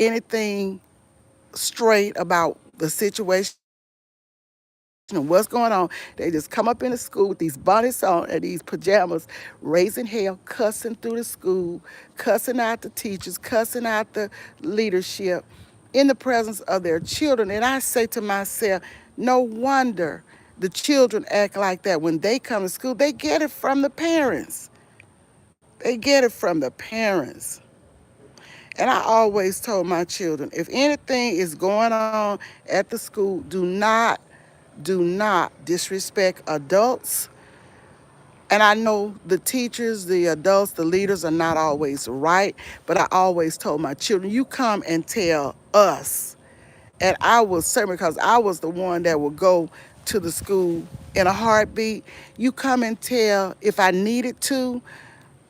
anything straight about the situation and what's going on. They just come up in the school with these bonnets on and these pajamas, raising hell, cussing through the school, cussing out the teachers, cussing out the leadership in the presence of their children. And I say to myself, no wonder the children act like that when they come to school. They get it from the parents. They get it from the parents. And I always told my children, if anything is going on at the school, do not disrespect adults. And I know the teachers, the adults, the leaders are not always right, but I always told my children, you come and tell us. And I was certain because I was the one that would go to the school in a heartbeat. You come and tell if I needed to.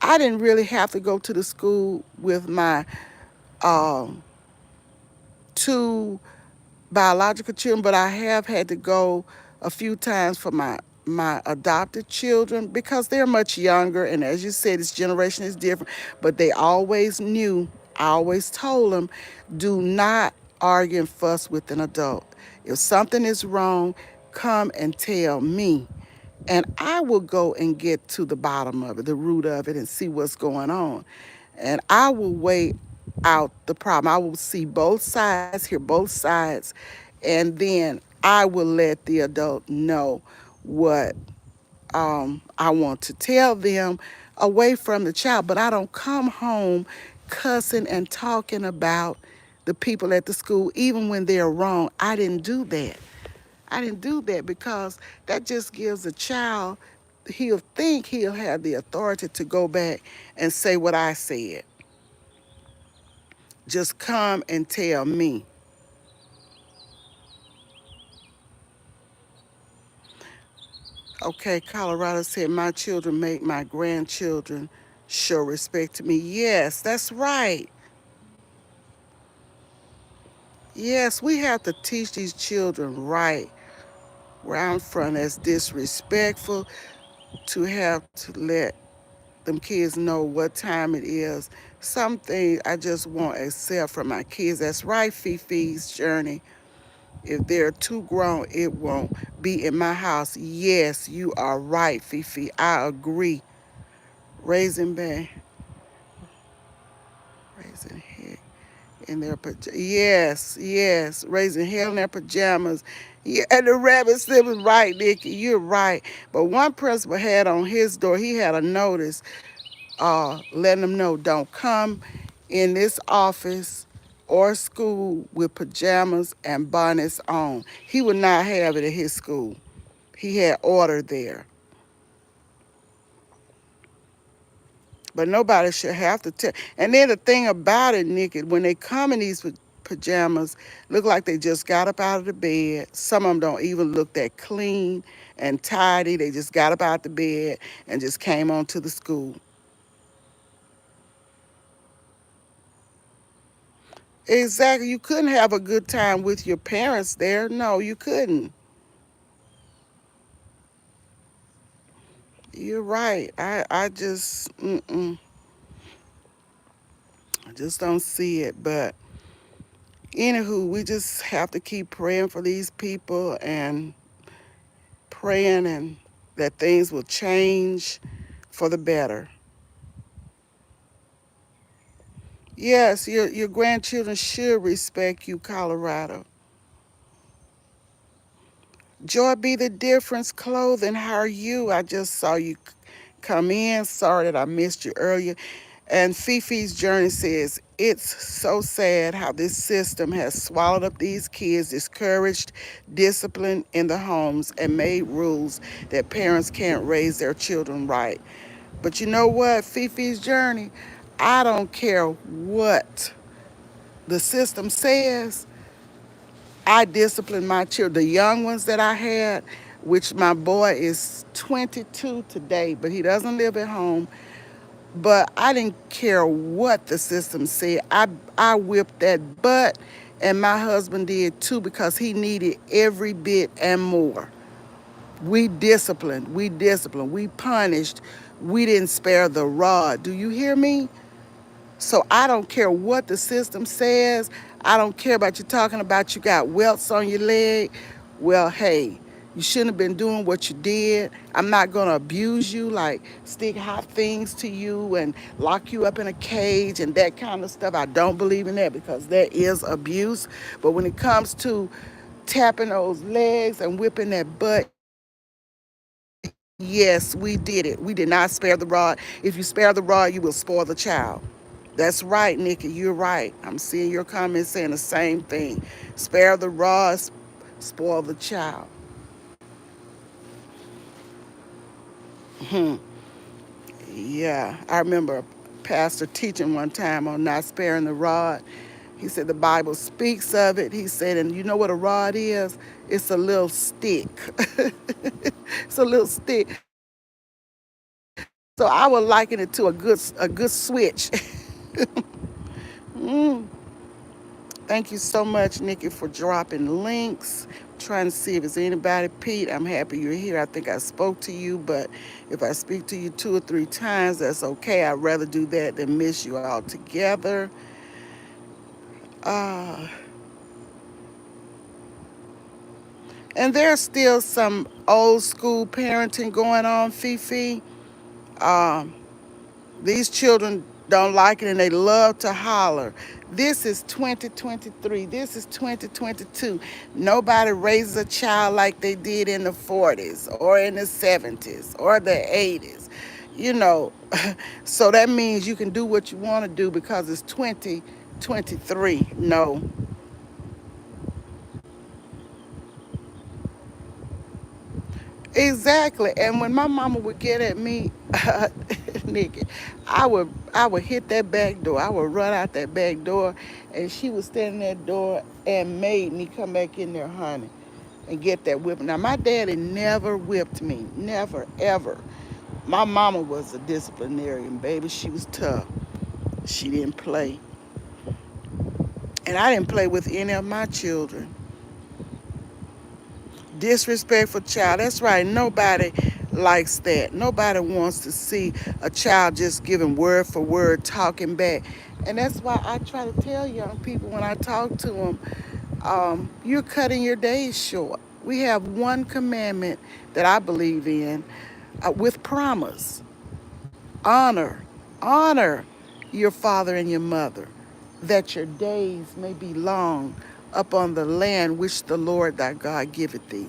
I didn't really have to go to the school with my two biological children, but I have had to go a few times for my adopted children because they're much younger, and as you said, this generation is different. But they always knew. I always told them, do not argue and fuss with an adult. If something is wrong, come and tell me. and I will go and get to the bottom of it, the root of it, and see what's going on. And I will weigh out the problem. I will see both sides, hear both sides, and then I will let the adult know what I want to tell them away from the child. But I don't come home cussing and talking about the people at the school, even when they're wrong. I didn't do that. I didn't do that because that just gives the child, he'll think he'll have the authority to go back and say what I said. Just come and tell me. Okay, Colorado said, my children make my grandchildren show respect to me. Yes, that's right. Yes, we have to teach these children right where I'm from that's disrespectful, to have to let them kids know what time it is. Some things I just won't accept from my kids. That's right, Fifi's journey. If they're too grown, it won't be in my house. Yes, you are right, Fifi. I agree. Raising back, raising heck in their pajamas. Yes, yes, raising hell in their pajamas. Yeah, and the rabbit slip was right, Nikki. You're right. But one principal had on his door, he had a notice letting them know, don't come in this office or school with pajamas and bonnets on. He would not have it at his school. He had order there. But nobody should have to tell. And then the thing about it, Nikki, when they come in these pajamas, look like they just got up out of the bed. Some of them don't even look that clean and tidy. They just got up out the bed and just came on to the school. Exactly. You couldn't have a good time with your parents there. No, you couldn't. You're right. I just, I just don't see it. But anywho, we just have to keep praying for these people and praying and that things will change for the better. Yes, your grandchildren should respect you, Colorado. Joy be the difference clothing. How are you? I just saw you come in. Sorry that I missed you earlier. And Fifi's Journey says, it's so sad how this system has swallowed up these kids, discouraged discipline in the homes, and made rules that parents can't raise their children right. But you know what, Fifi's Journey? I don't care what the system says. I discipline my children, the young ones that I had, which my boy is 22 today, but he doesn't live at home. But I didn't care what the system said. I whipped that butt, and my husband did too because he needed every bit and more. We punished, we didn't spare the rod. Do you hear me? So I don't care what the system says. I don't care about you talking about you got welts on your leg. Well, hey, you shouldn't have been doing what you did. I'm not going to abuse you, like stick hot things to you and lock you up in a cage and that kind of stuff. I don't believe in that because that is abuse. But when it comes to tapping those legs and whipping that butt, yes, we did it. We did not spare the rod. If you spare the rod, you will spoil the child. That's right, Nikki. You're right. I'm seeing your comments saying the same thing. Spare the rod, spoil the child. Yeah, I remember a pastor teaching one time on not sparing the rod. He said the Bible speaks of it. He said, and you know what a rod is? It's a little stick. It's a little stick. So I would liken it to a good switch. Thank you so much, Nikki, for dropping links. Trying to see if it's anybody. Pete, I'm happy you're here. I think I spoke to you, but if I speak to you 2 or 3 times, that's okay. I'd rather do that than miss you altogether. Uh, And there's still some old school parenting going on, Fifi. Um, these children don't like it and they love to holler. This is 2023. This is 2022. Nobody raises a child like they did in the 40s or in the 70s or the 80s. You know, so that means you can do what you want to do because it's 2023. No. Exactly. And when my mama would get at me, Nikki, I would hit that back door. I would run out that back door, and she would stand in that door and made me come back in there, honey, and get that whipping. Now my daddy never whipped me, never ever. My mama was a disciplinarian, baby. She was tough. She didn't play, and I didn't play with any of my children. Disrespectful child. That's right. Nobody likes that. Nobody wants to see a child just giving word for word, talking back. And that's why I try to tell young people when I talk to them, you're cutting your days short. We have one commandment that I believe in with promise: honor, honor your father and your mother, that your days may be long upon the land which the Lord thy God giveth thee.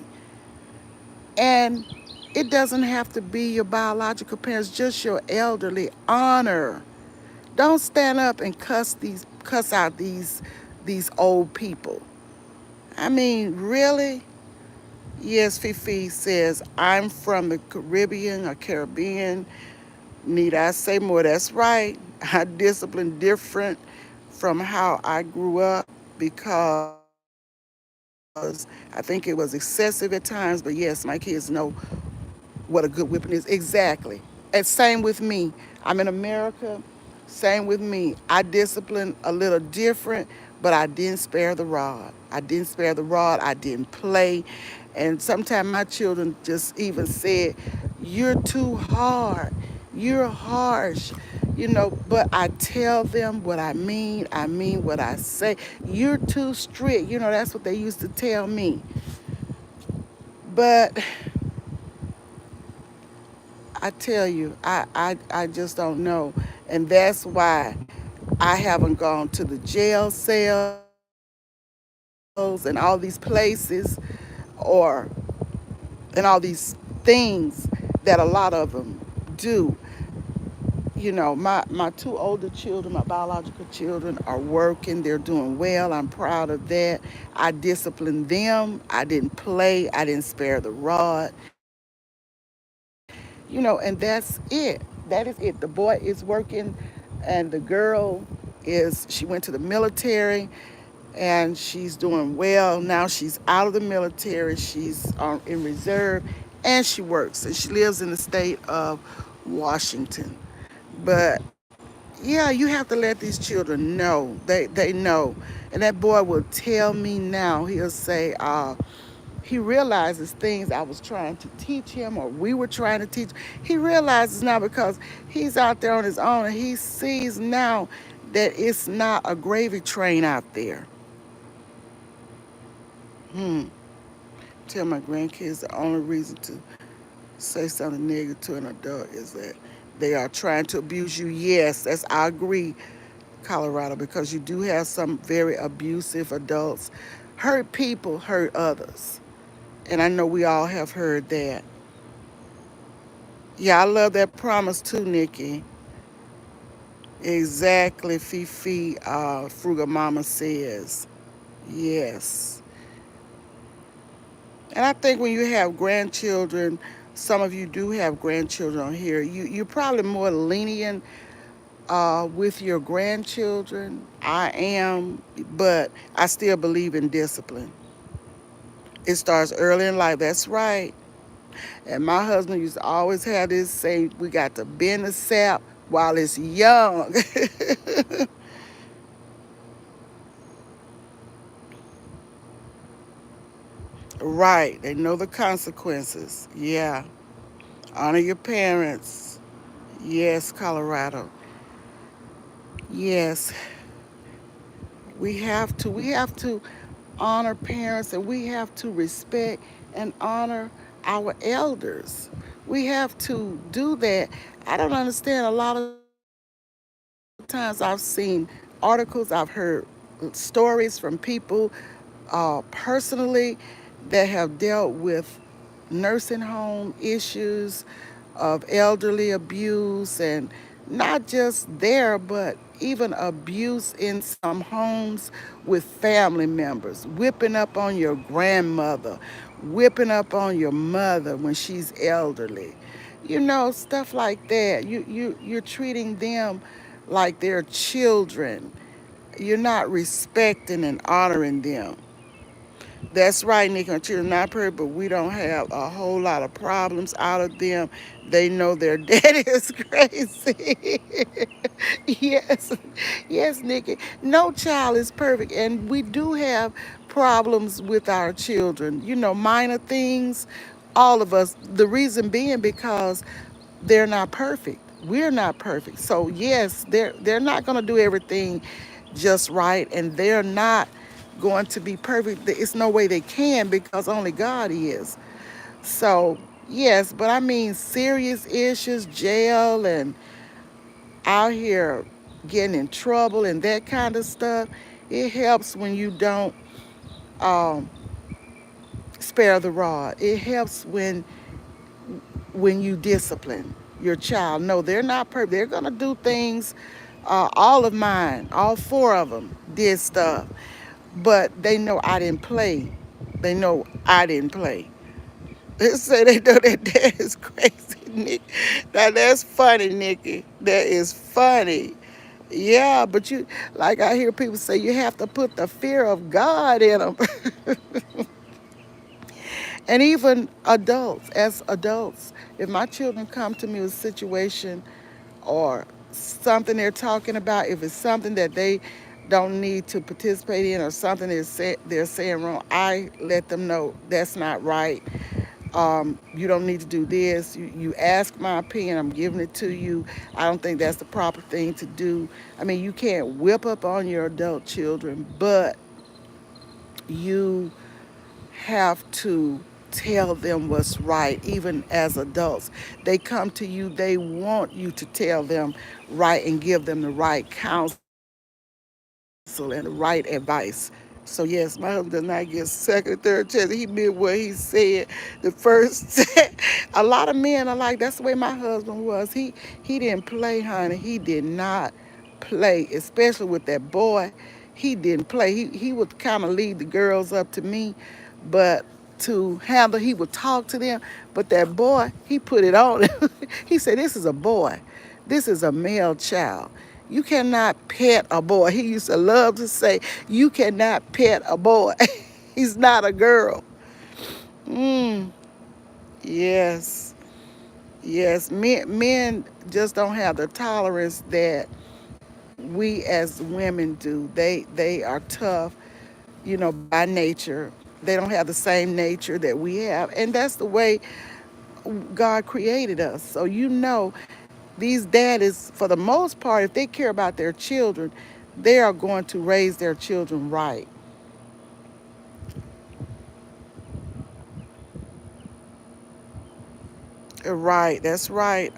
And it doesn't have to be your biological parents, just your elderly. Honor. Don't stand up and cuss out these old people. I mean, really? Yes, Fifi says, I'm from the Caribbean or Caribbean. Need I say more? That's right. I discipline different from how I grew up because I think it was excessive at times. But yes, my kids know what a good whipping is. Exactly. And same with me. I'm in America. Same with me. I discipline a little different, but I didn't spare the rod. I didn't spare the rod. I didn't play. And sometimes my children just even said, you're too hard. You're harsh. But I tell them what I mean. I mean what I say. You're too strict. That's what they used to tell me. But I tell you, I just don't know. And that's why I haven't gone to the jail cells and all these places or and all these things that a lot of them do. My two older children, my biological children, are working. They're doing well. I'm proud of that. I disciplined them. I didn't play. I didn't spare the rod. And that's it. That is it. The boy is working, and the girl she went to the military, and she's doing well. Now she's out of the military. She's in reserve, and she works. And she lives in the state of Washington. But yeah, you have to let these children know. They know. And that boy will tell me now. He'll say, he realizes things I was trying to teach him or we were trying to teach. He realizes now because he's out there on his own and he sees now that it's not a gravy train out there. Tell my grandkids the only reason to say something negative to an adult is that they are trying to abuse you. Yes, I agree, Colorado, because you do have some very abusive adults. Hurt people hurt others. And I know we all have heard that. Yeah, I love that promise too, Nikki. Exactly, Fifi, Frugal Mama says. Yes. And I think when you have grandchildren, some of you do have grandchildren on here, you're probably more lenient with your grandchildren. I am, but I still believe in discipline. It starts early in life. That's right. And my husband used to always have this say, we got to bend the sap while it's young. Right. They know the consequences. Yeah. Honor your parents. Yes, Colorado. Yes. We have to. We have to. honor parents, and we have to respect and honor our elders. We have to do that. I don't understand. A lot of times I've seen articles, I've heard stories from people personally that have dealt with nursing home issues of elderly abuse, and not just there, but even abuse in some homes with family members, whipping up on your grandmother, whipping up on your mother when she's elderly. Stuff like that. You're treating them like they're children. You're not respecting and honoring them. That's right, Nick. Our children not perfect, but we don't have a whole lot of problems out of them. They know their daddy is crazy. Yes, yes, Nikki. No child is perfect, and we do have problems with our children. Minor things. All of us. The reason being because they're not perfect. We're not perfect. So yes, they're not going to do everything just right, and they're not going to be perfect. It's no way they can because only God is. So yes, but I mean serious issues, jail, and out here getting in trouble and that kind of stuff. It helps when you don't um, spare the rod. It helps when you discipline your child. No, they're not perfect. They're gonna do things. All of mine, all four of them, did stuff, but they know I didn't play. They know I didn't play. They say they know that dad is crazy, Nick. Now that's funny, Nikki. That is funny. Yeah, but like I hear people say, you have to put the fear of God in them. And even adults, as adults, if my children come to me with a situation or something they're talking about, if it's something that they don't need to participate in or something they're saying wrong, I let them know that's not right. You don't need to do this. You ask my opinion, I'm giving it to you. I don't think that's the proper thing to do. I mean, you can't whip up on your adult children, but you have to tell them what's right, even as adults. They come to you, they want you to tell them right and give them the right counsel and the right advice. So, yes, my husband does not get second, third chance. He meant what he said the first. A lot of men are like, that's the way my husband was. He didn't play, honey. He did not play, especially with that boy. He didn't play. He would kind of lead the girls up to me, but to handle, he would talk to them. But that boy, he put it on. He said, "This is a boy. This is a male child. You cannot pet a boy." He used to love to say, "You cannot pet a boy. He's not a girl." Mm, yes, yes. Men just don't have the tolerance that we as women do. They are tough, by nature. They don't have the same nature that we have, and that's the way God created us. So these daddies, for the most part, if they care about their children, they are going to raise their children right. Right. That's right.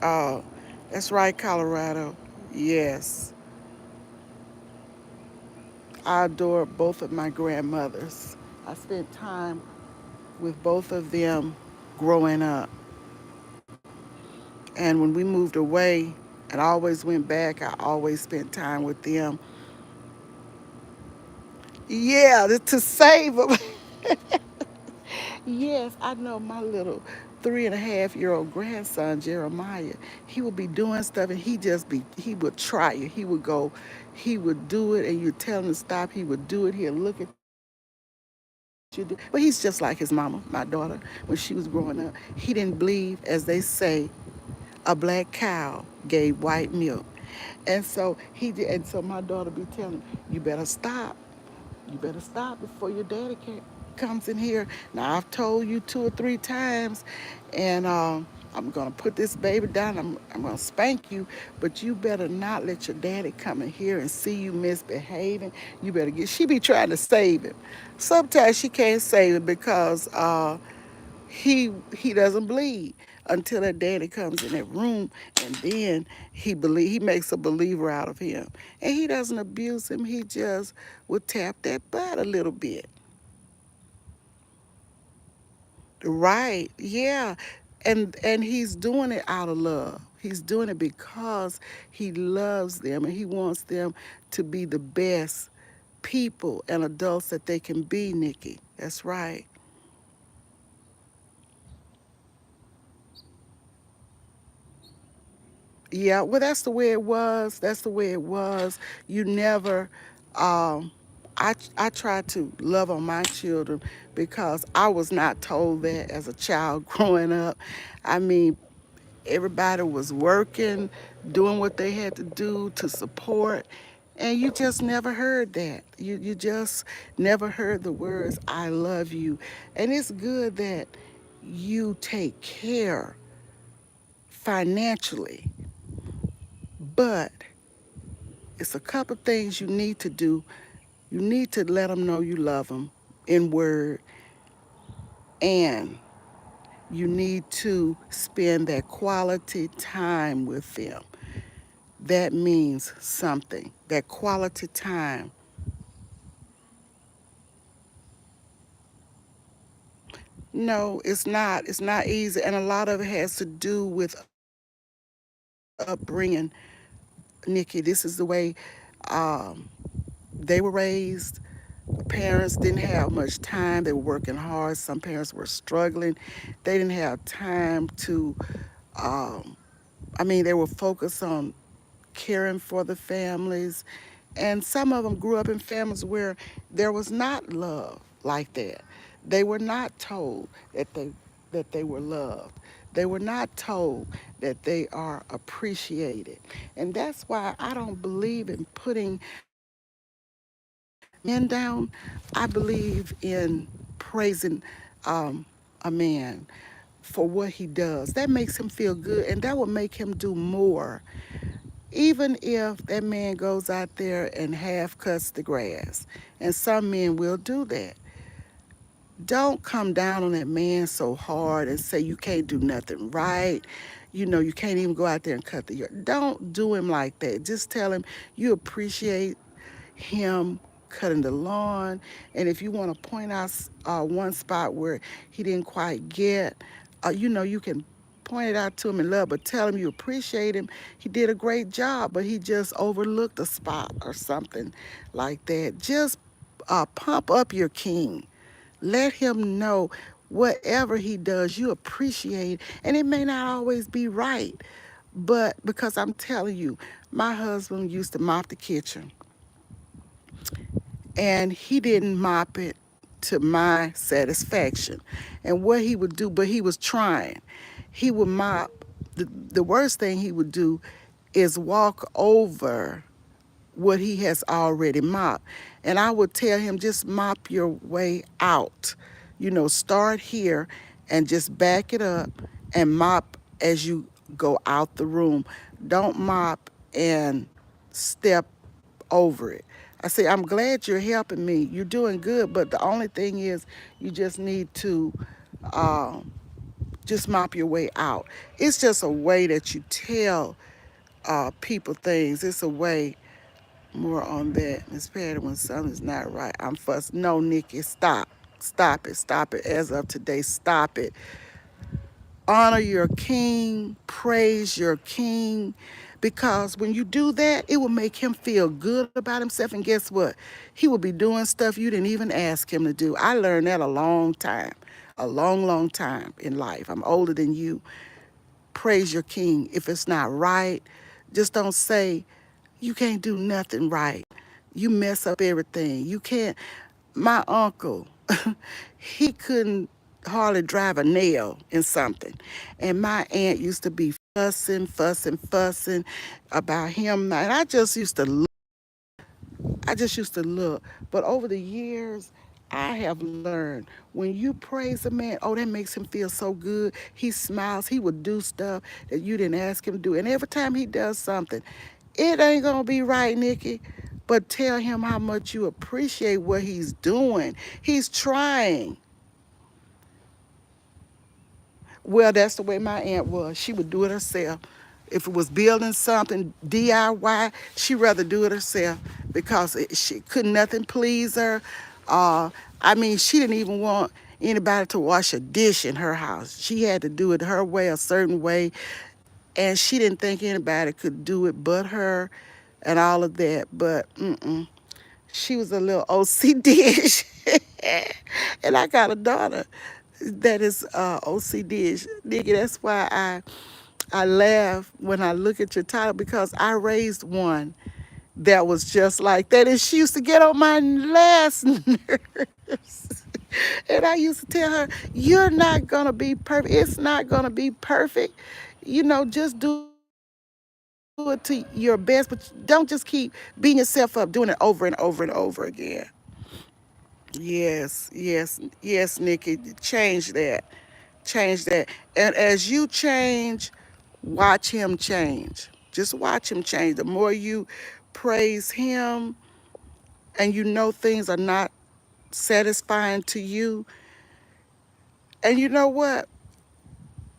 That's right, Colorado. Yes, I adore both of my grandmothers. I spent time with both of them growing up. And when we moved away and I always went back, I always spent time with them. Yeah, to save them. Yes, I know my little 3.5-year-old grandson, Jeremiah, he would be doing stuff and he would try it. He would do it and you tell him to stop. He would do it. He'll look at you. But he's just like his mama, my daughter, when she was growing up. He didn't believe, as they say, a black cow gave white milk. And so my daughter be telling him, you better stop. You better stop before your daddy comes in here. Now I've told you 2 or 3 times, and I'm gonna put this baby down. I'm gonna spank you, but you better not let your daddy come in here and see you misbehaving. You better get. She be trying to save him. Sometimes she can't save him because he doesn't bleed until her daddy comes in that room, and then he makes a believer out of him, and he doesn't abuse him. He just will tap that butt a little bit. Right. Yeah. And he's doing it out of love. He's doing it because he loves them and he wants them to be the best people and adults that they can be, Nikki. That's right. Yeah, well that's the way it was. That's the way it was. You never um I try to love on my children because I was not told that as a child growing up. I mean, everybody was working, doing what they had to do to support, and you just never heard that. You just never heard the words "I love you," and it's good that you take care financially, but it's a couple things you need to do. You need to let them know you love them in word, and you need to spend that quality time with them. That means something. That quality time. No, it's not. It's not easy. And a lot of it has to do with upbringing. Nikki, this is the way um, they were raised. Parents didn't have much time. They were working hard. Some parents were struggling. They didn't have time to, um, they were focused on caring for the families. And some of them grew up in families where there was not love like that. They were not told that they were loved. They were not told that they are appreciated. And that's why I don't believe in putting men down. I believe in praising um, a man for what he does. That makes him feel good, and that will make him do more. Even if that man goes out there and half cuts the grass, and some men will do that, don't come down on that man so hard and say you can't do nothing right. You know, you can't even go out there and cut the yard. Don't do him like that. Just tell him you appreciate him cutting the lawn. And if you want to point out one spot where he didn't quite get, you can point it out to him in love, but tell him you appreciate him. He did a great job, but he just overlooked a spot or something like that. Just pump up your king. Let him know whatever he does, you appreciate. And it may not always be right, but because I'm telling you, my husband used to mop the kitchen and he didn't mop it to my satisfaction. And what he would do, but he was trying. He would mop. The worst thing he would do is walk over what he has already mopped. And I would tell him, just mop your way out. Start here and just back it up and mop as you go out the room. Don't mop and step over it. I say, I'm glad you're helping me. You're doing good, but the only thing is you just need to um, just mop your way out. It's just a way that you tell people things. It's a way more on that. Miss Patty, when something's not right, I'm fussed. No, Nikki, stop. Stop it. Stop it. As of today, stop it. Honor your king. Praise your king. Because when you do that, it will make him feel good about himself. And guess what? He will be doing stuff you didn't even ask him to do. I learned that a long time, a long, long time in life. I'm older than you. Praise your king. If it's not right, just don't say, you can't do nothing right. You mess up everything. You can't. My uncle, he couldn't hardly drive a nail in something. And my aunt used to be fussing, fussing, fussing about him. And I just used to look. But over the years, I have learned when you praise a man, oh, that makes him feel so good. He smiles. He will do stuff that you didn't ask him to do. And every time he does something, it ain't going to be right, Nikki. But tell him how much you appreciate what he's doing. He's trying. Well, that's the way my aunt was. She would do it herself. If it was building something DIY, she'd rather do it herself because she could nothing please her. I mean, she didn't even want anybody to wash a dish in her house. She had to do it her way, a certain way, and she didn't think anybody could do it but her, and all of that. But she was a little OCD, and I got a daughter that is OCD. Nigga, that's why I laugh when I look at your title because I raised one that was just like that, and she used to get on my last nerves. And I used to tell her, "You're not gonna be perfect. It's not gonna be perfect. Just do it to your best, but don't just keep beating yourself up, doing it over and over and over and over again." Yes, Nikki, change that. Change that. And as you change, watch him change. Just watch him change. The more you praise him and you know things are not satisfying to you, and you know what?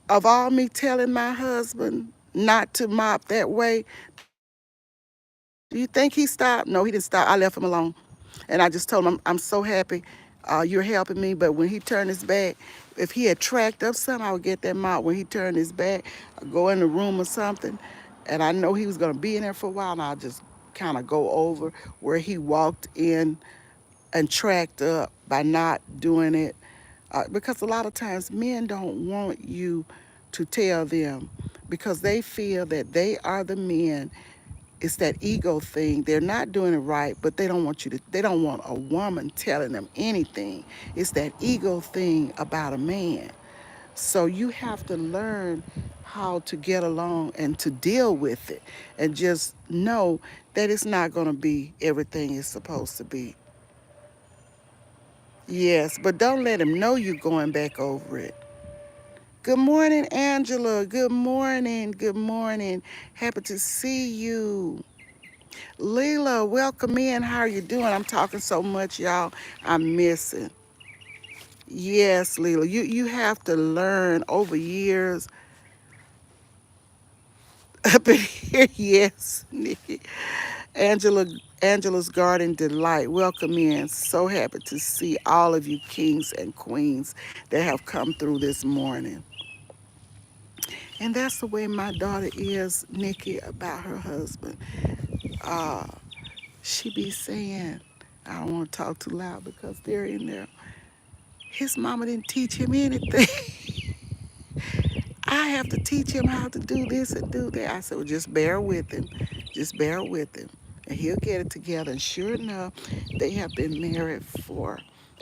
Of all me telling my husband not to mop that way, do you think he stopped? No, he didn't stop. I left him alone. And I just told him, I'm so happy you're helping me. But when he turned his back, if he had tracked up something, I would get that mop. When he turned his back, I'd go in the room or something, and I know he was going to be in there for a while, and I'll just kind of go over where he walked in and tracked up by not doing it. Because a lot of times men don't want you to tell them because they feel that they are the men. It's that ego thing. They're not doing it right, but they don't want a woman telling them anything. It's that ego thing about a man. So you have to learn how to get along and to deal with it and just know that it's not going to be everything it's supposed to be. Yes, but don't let him know you're going back over it. Good morning, Angela. Good morning. Good morning. Happy to see you. Leela, welcome in. How are you doing? I'm talking so much, y'all. I'm missing. Yes, Leela. You have to learn over years. Up in here, yes, Nikki. Angela Angela's Garden Delight. Welcome in. So happy to see all of you kings and queens that have come through this morning. And that's the way my daughter is, Nikki, about her husband. Uh, she be saying, I don't want to talk too loud because they're in there. His mama didn't teach him anything. I have to teach him how to do this and do that. I said, well, just bear with him. Just bear with him. And he'll get it together. And sure enough, they have been married for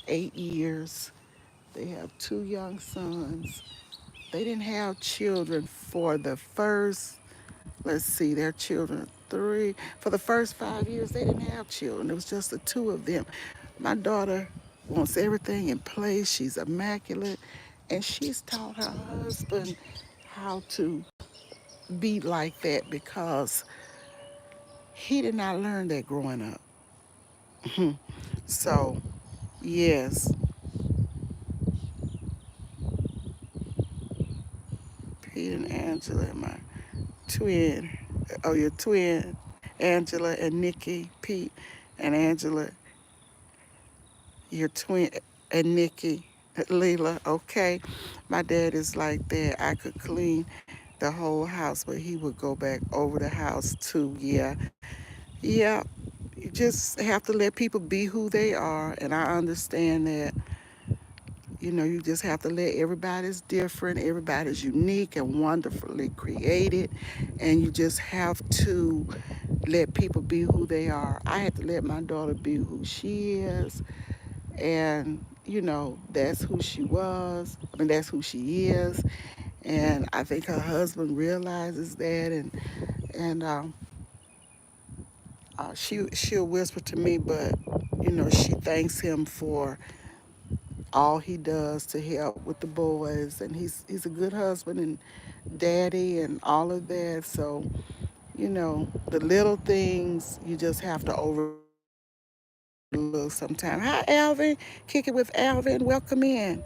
8 years. They have two young sons. They didn't have children for the first, let's see, their children three. For the first 5 years, they didn't have children. It was just the two of them. My daughter wants everything in place. She's immaculate. And she's taught her husband how to be like that because he did not learn that growing up. So, yes, Pete and Angela, my twin, oh, your twin, Angela and Nikki, Pete and Angela, your twin and Nikki, Leela, okay. My dad is like that. I could clean the whole house, but he would go back over the house too. Yeah, yeah. You just have to let people be who they are, and I understand that. You just have to let everybody's different, everybody's unique and wonderfully created, and you just have to let people be who they are. I had to let my daughter be who she is, and that's who she was. I mean, that's who she is, and I think her husband realizes that, and she'll whisper to me, but she thanks him for all he does to help with the boys, and he's a good husband and daddy and all of that. So, the little things you just have to overlook sometimes. Hi, Alvin. Kick it with Alvin. Welcome in.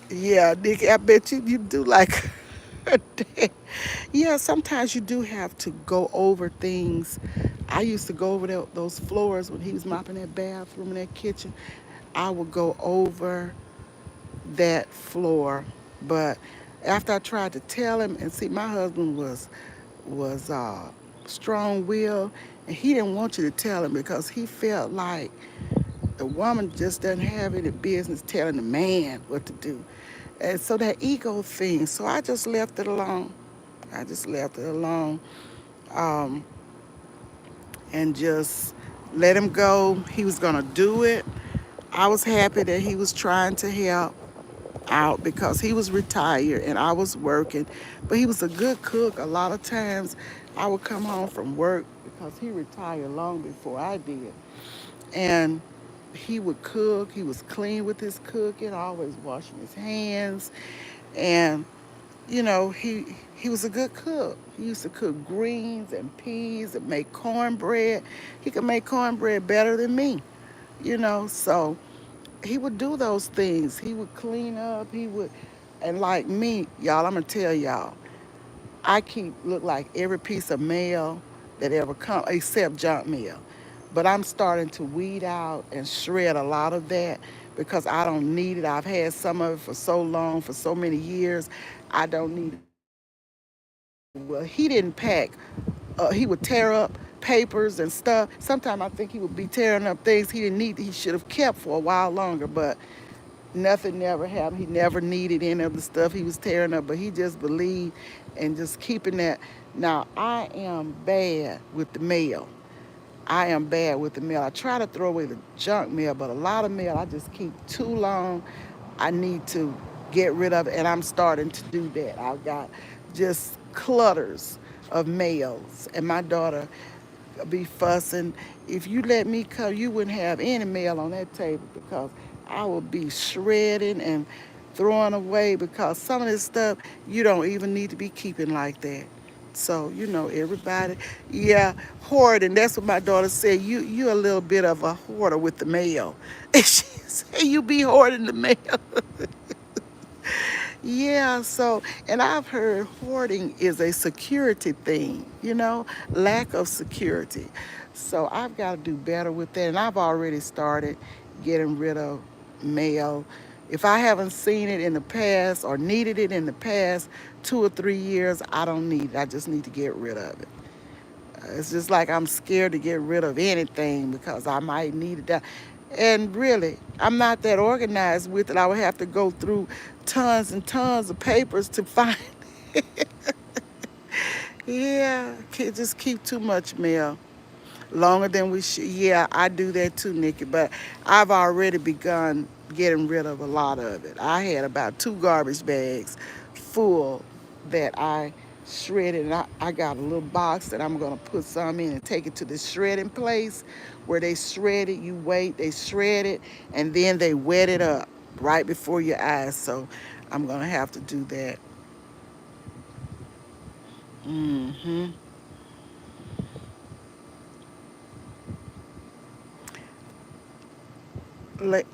Yeah, Nick, I bet you do like yeah, sometimes you do have to go over things. I used to go over those floors when he was mopping that bathroom and that kitchen. I would go over that floor. But after I tried to tell him, and see, my husband was strong willed, and he didn't want you to tell him because he felt like the woman just doesn't have any business telling the man what to do. And so that ego thing. So I just left it alone. I just left it alone, um, and just let him go. He was gonna do it. I was happy that he was trying to help out because he was retired and I was working. But he was a good cook. A lot of times I would come home from work because he retired long before I did. And he would cook. He was clean with his cooking, always washing his hands. And he was a good cook. He used to cook greens and peas and make cornbread. He could make cornbread better than me, so he would do those things. He would clean up. And like me, y'all, I'm gonna tell y'all, I keep look like every piece of mail that ever come except junk mail. But I'm starting to weed out and shred a lot of that because I don't need it. I've had some of it for so long, for so many years. I don't need it anymore. Well, he didn't pack. He would tear up papers and stuff. Sometimes I think he would be tearing up things he didn't need. He should have kept for a while longer, but nothing never happened. He never needed any of the stuff he was tearing up, but he just believed and just keeping that. Now, I am bad with the mail. I am bad with the mail. I try to throw away the junk mail, but a lot of mail I just keep too long. I need to get rid of it, and I'm starting to do that. I've got just clutters of mails, and my daughter be fussing. If you let me come, you wouldn't have any mail on that table because I would be shredding and throwing away because some of this stuff you don't even need to be keeping like that. So everybody, yeah, hoarding. That's what my daughter said. You a little bit of a hoarder with the mail, and she said you be hoarding the mail. Yeah, so, and I've heard hoarding is a security thing, lack of security. So I've got to do better with that. And I've already started getting rid of mail. If I haven't seen it in the past or needed it in the past 2 or 3 years, I don't need it. I just need to get rid of it. It's just like I'm scared to get rid of anything because I might need it. And really, I'm not that organized with it. I would have to go through tons and tons of papers to find. Yeah, can't just keep too much mail longer than we should. Yeah, I do that too, Nikki. But I've already begun getting rid of a lot of it. I had about 2 garbage bags full that I shredded. And I got a little box that I'm going to put some in and take it to the shredding place where they shred it. You wait, they shred it, and then they wet it up right before your eyes. So I'm going to have to do that. Hmm.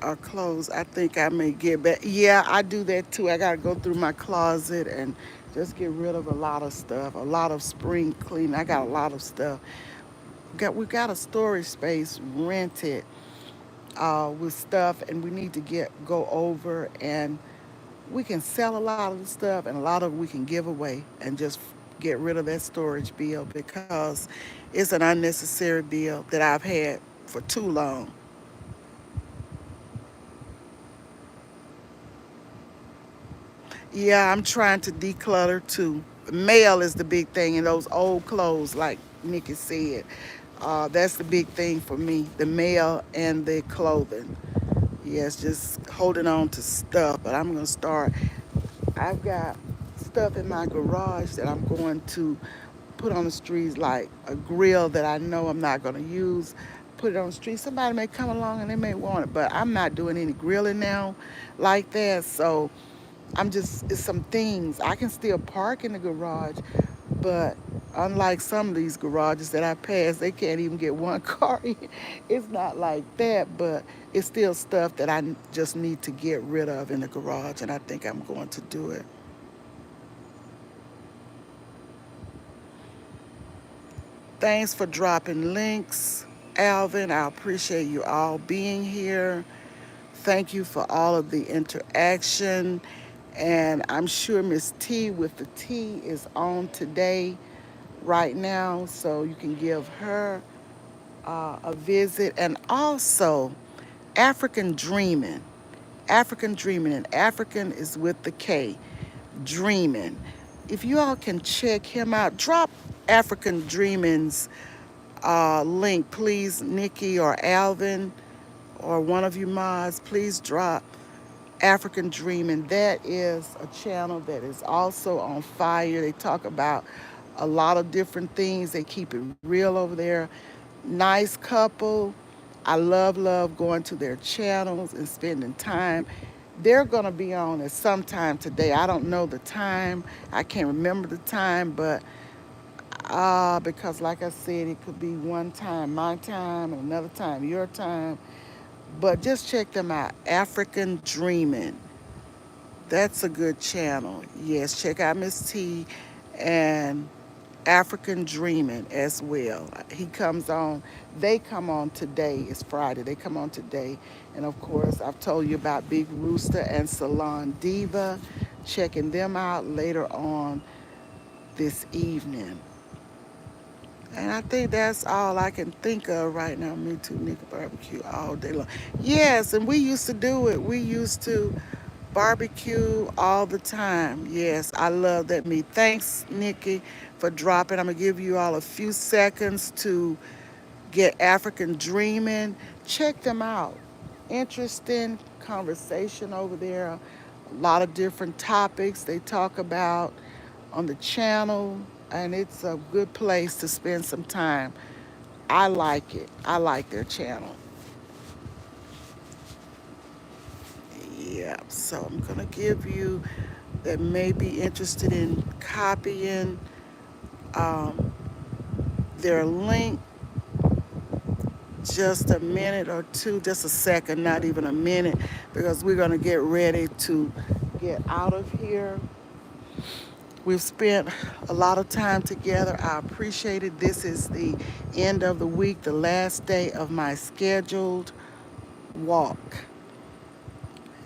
Or clothes. I think I may get back. Yeah, I do that too. I gotta go through my closet and just get rid of a lot of stuff. A lot of spring cleaning. I got a lot of stuff. We got a storage space rented with stuff, and we need to go over and we can sell a lot of the stuff, and a lot of it we can give away and just get rid of that storage bill because it's an unnecessary bill that I've had for too long. Yeah, I'm trying to declutter too. Mail is the big thing, and those old clothes, like Nikki said. That's the big thing for me, the mail and the clothing. Yes, just holding on to stuff, but I'm going to start. I've got stuff in my garage that I'm going to put on the streets, like a grill that I know I'm not going to use, put it on the street. Somebody may come along and they may want it, but I'm not doing any grilling now like that. So it's some things. I can still park in the garage, but unlike some of these garages that I pass, they can't even get one car in. It's not like that, but it's still stuff that I just need to get rid of in the garage, and I think I'm going to do it. Thanks for dropping links, Alvin. I appreciate you all being here. Thank you for all of the interaction. And I'm sure Miss T with the T is on today, right now, so you can give her a visit. And also, African Dreaming. African Dreaming, and African is with the K. Dreaming. If you all can check him out, drop African Dreaming's link, please, Nikki or Alvin or one of you mods, please drop African Dreaming. That is a channel that is also on fire. They talk about a lot of different things. They keep it real over there. Nice couple. I love going to their channels and spending time. They're going to be on at some time today. I don't know the time. I can't remember the time, but because like I said, it could be one time my time and another time your time. But just check them out. African Dreaming. That's a good channel. Yes, check out Miss T and African Dreaming as well. He comes on, they come on today. It's Friday. They come on today. And of course, I've told you about Big Rooster and Salon Diva. Checking them out later on this evening. And I think that's all I can think of right now. Me too, Nika barbecue all day long. Yes, and we used to do it. We used to barbecue all the time. Yes, I love that meat. Thanks, Nikki, for dropping. I'm going to give you all a few seconds to get African Dreaming. Check them out. Interesting conversation over there. A lot of different topics they talk about on the channel, and it's a good place to spend some time. I like it. I like their channel. Yeah, so I'm gonna give you that may be interested in copying um, their link. Just a minute or two, just a second, not even a minute, because we're gonna get ready to get out of here. We've spent a lot of time together. I appreciate it. This is the end of the week, the last day of my scheduled walk.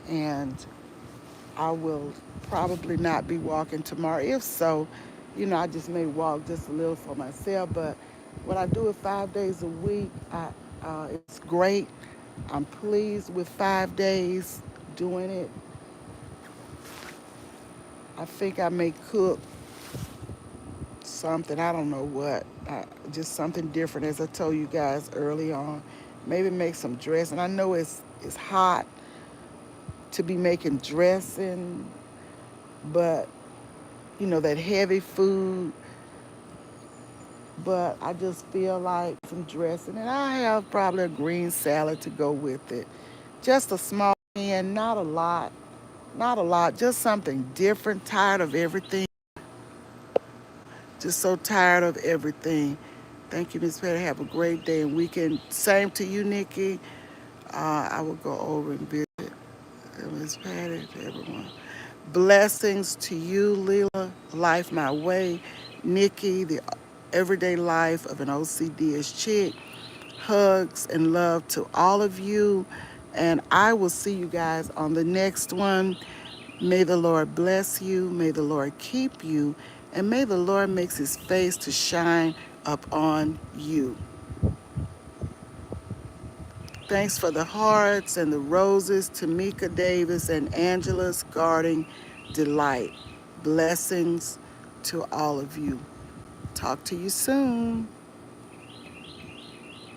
And I will probably not be walking tomorrow. If so, I just may walk just a little for myself. But when I do it 5 days a week, it's great. I'm pleased with 5 days doing it. I think I may cook something, I don't know what, just something different, as I told you guys early on. Maybe make some dressing. I know it's hot to be making dressing, but that heavy food. But I just feel like some dressing, and I have probably a green salad to go with it. Just a small pan, not a lot, just something different. Tired of everything. Just so tired of everything. Thank you, Miss Patty. Have a great day and weekend. Same to you, Nikki. I will go over and visit Miss Patty, to everyone. Blessings to you, Leela. Life My Way. Nikki, the everyday life of an OCD-ish chick. Hugs and love to all of you. And I will see you guys on the next one. May the Lord bless you. May the Lord keep you. And may the Lord makes his face to shine upon you. Thanks for the hearts and the roses, Tamika Davis and Angela's Guarding Delight. Blessings to all of you. Talk to you soon.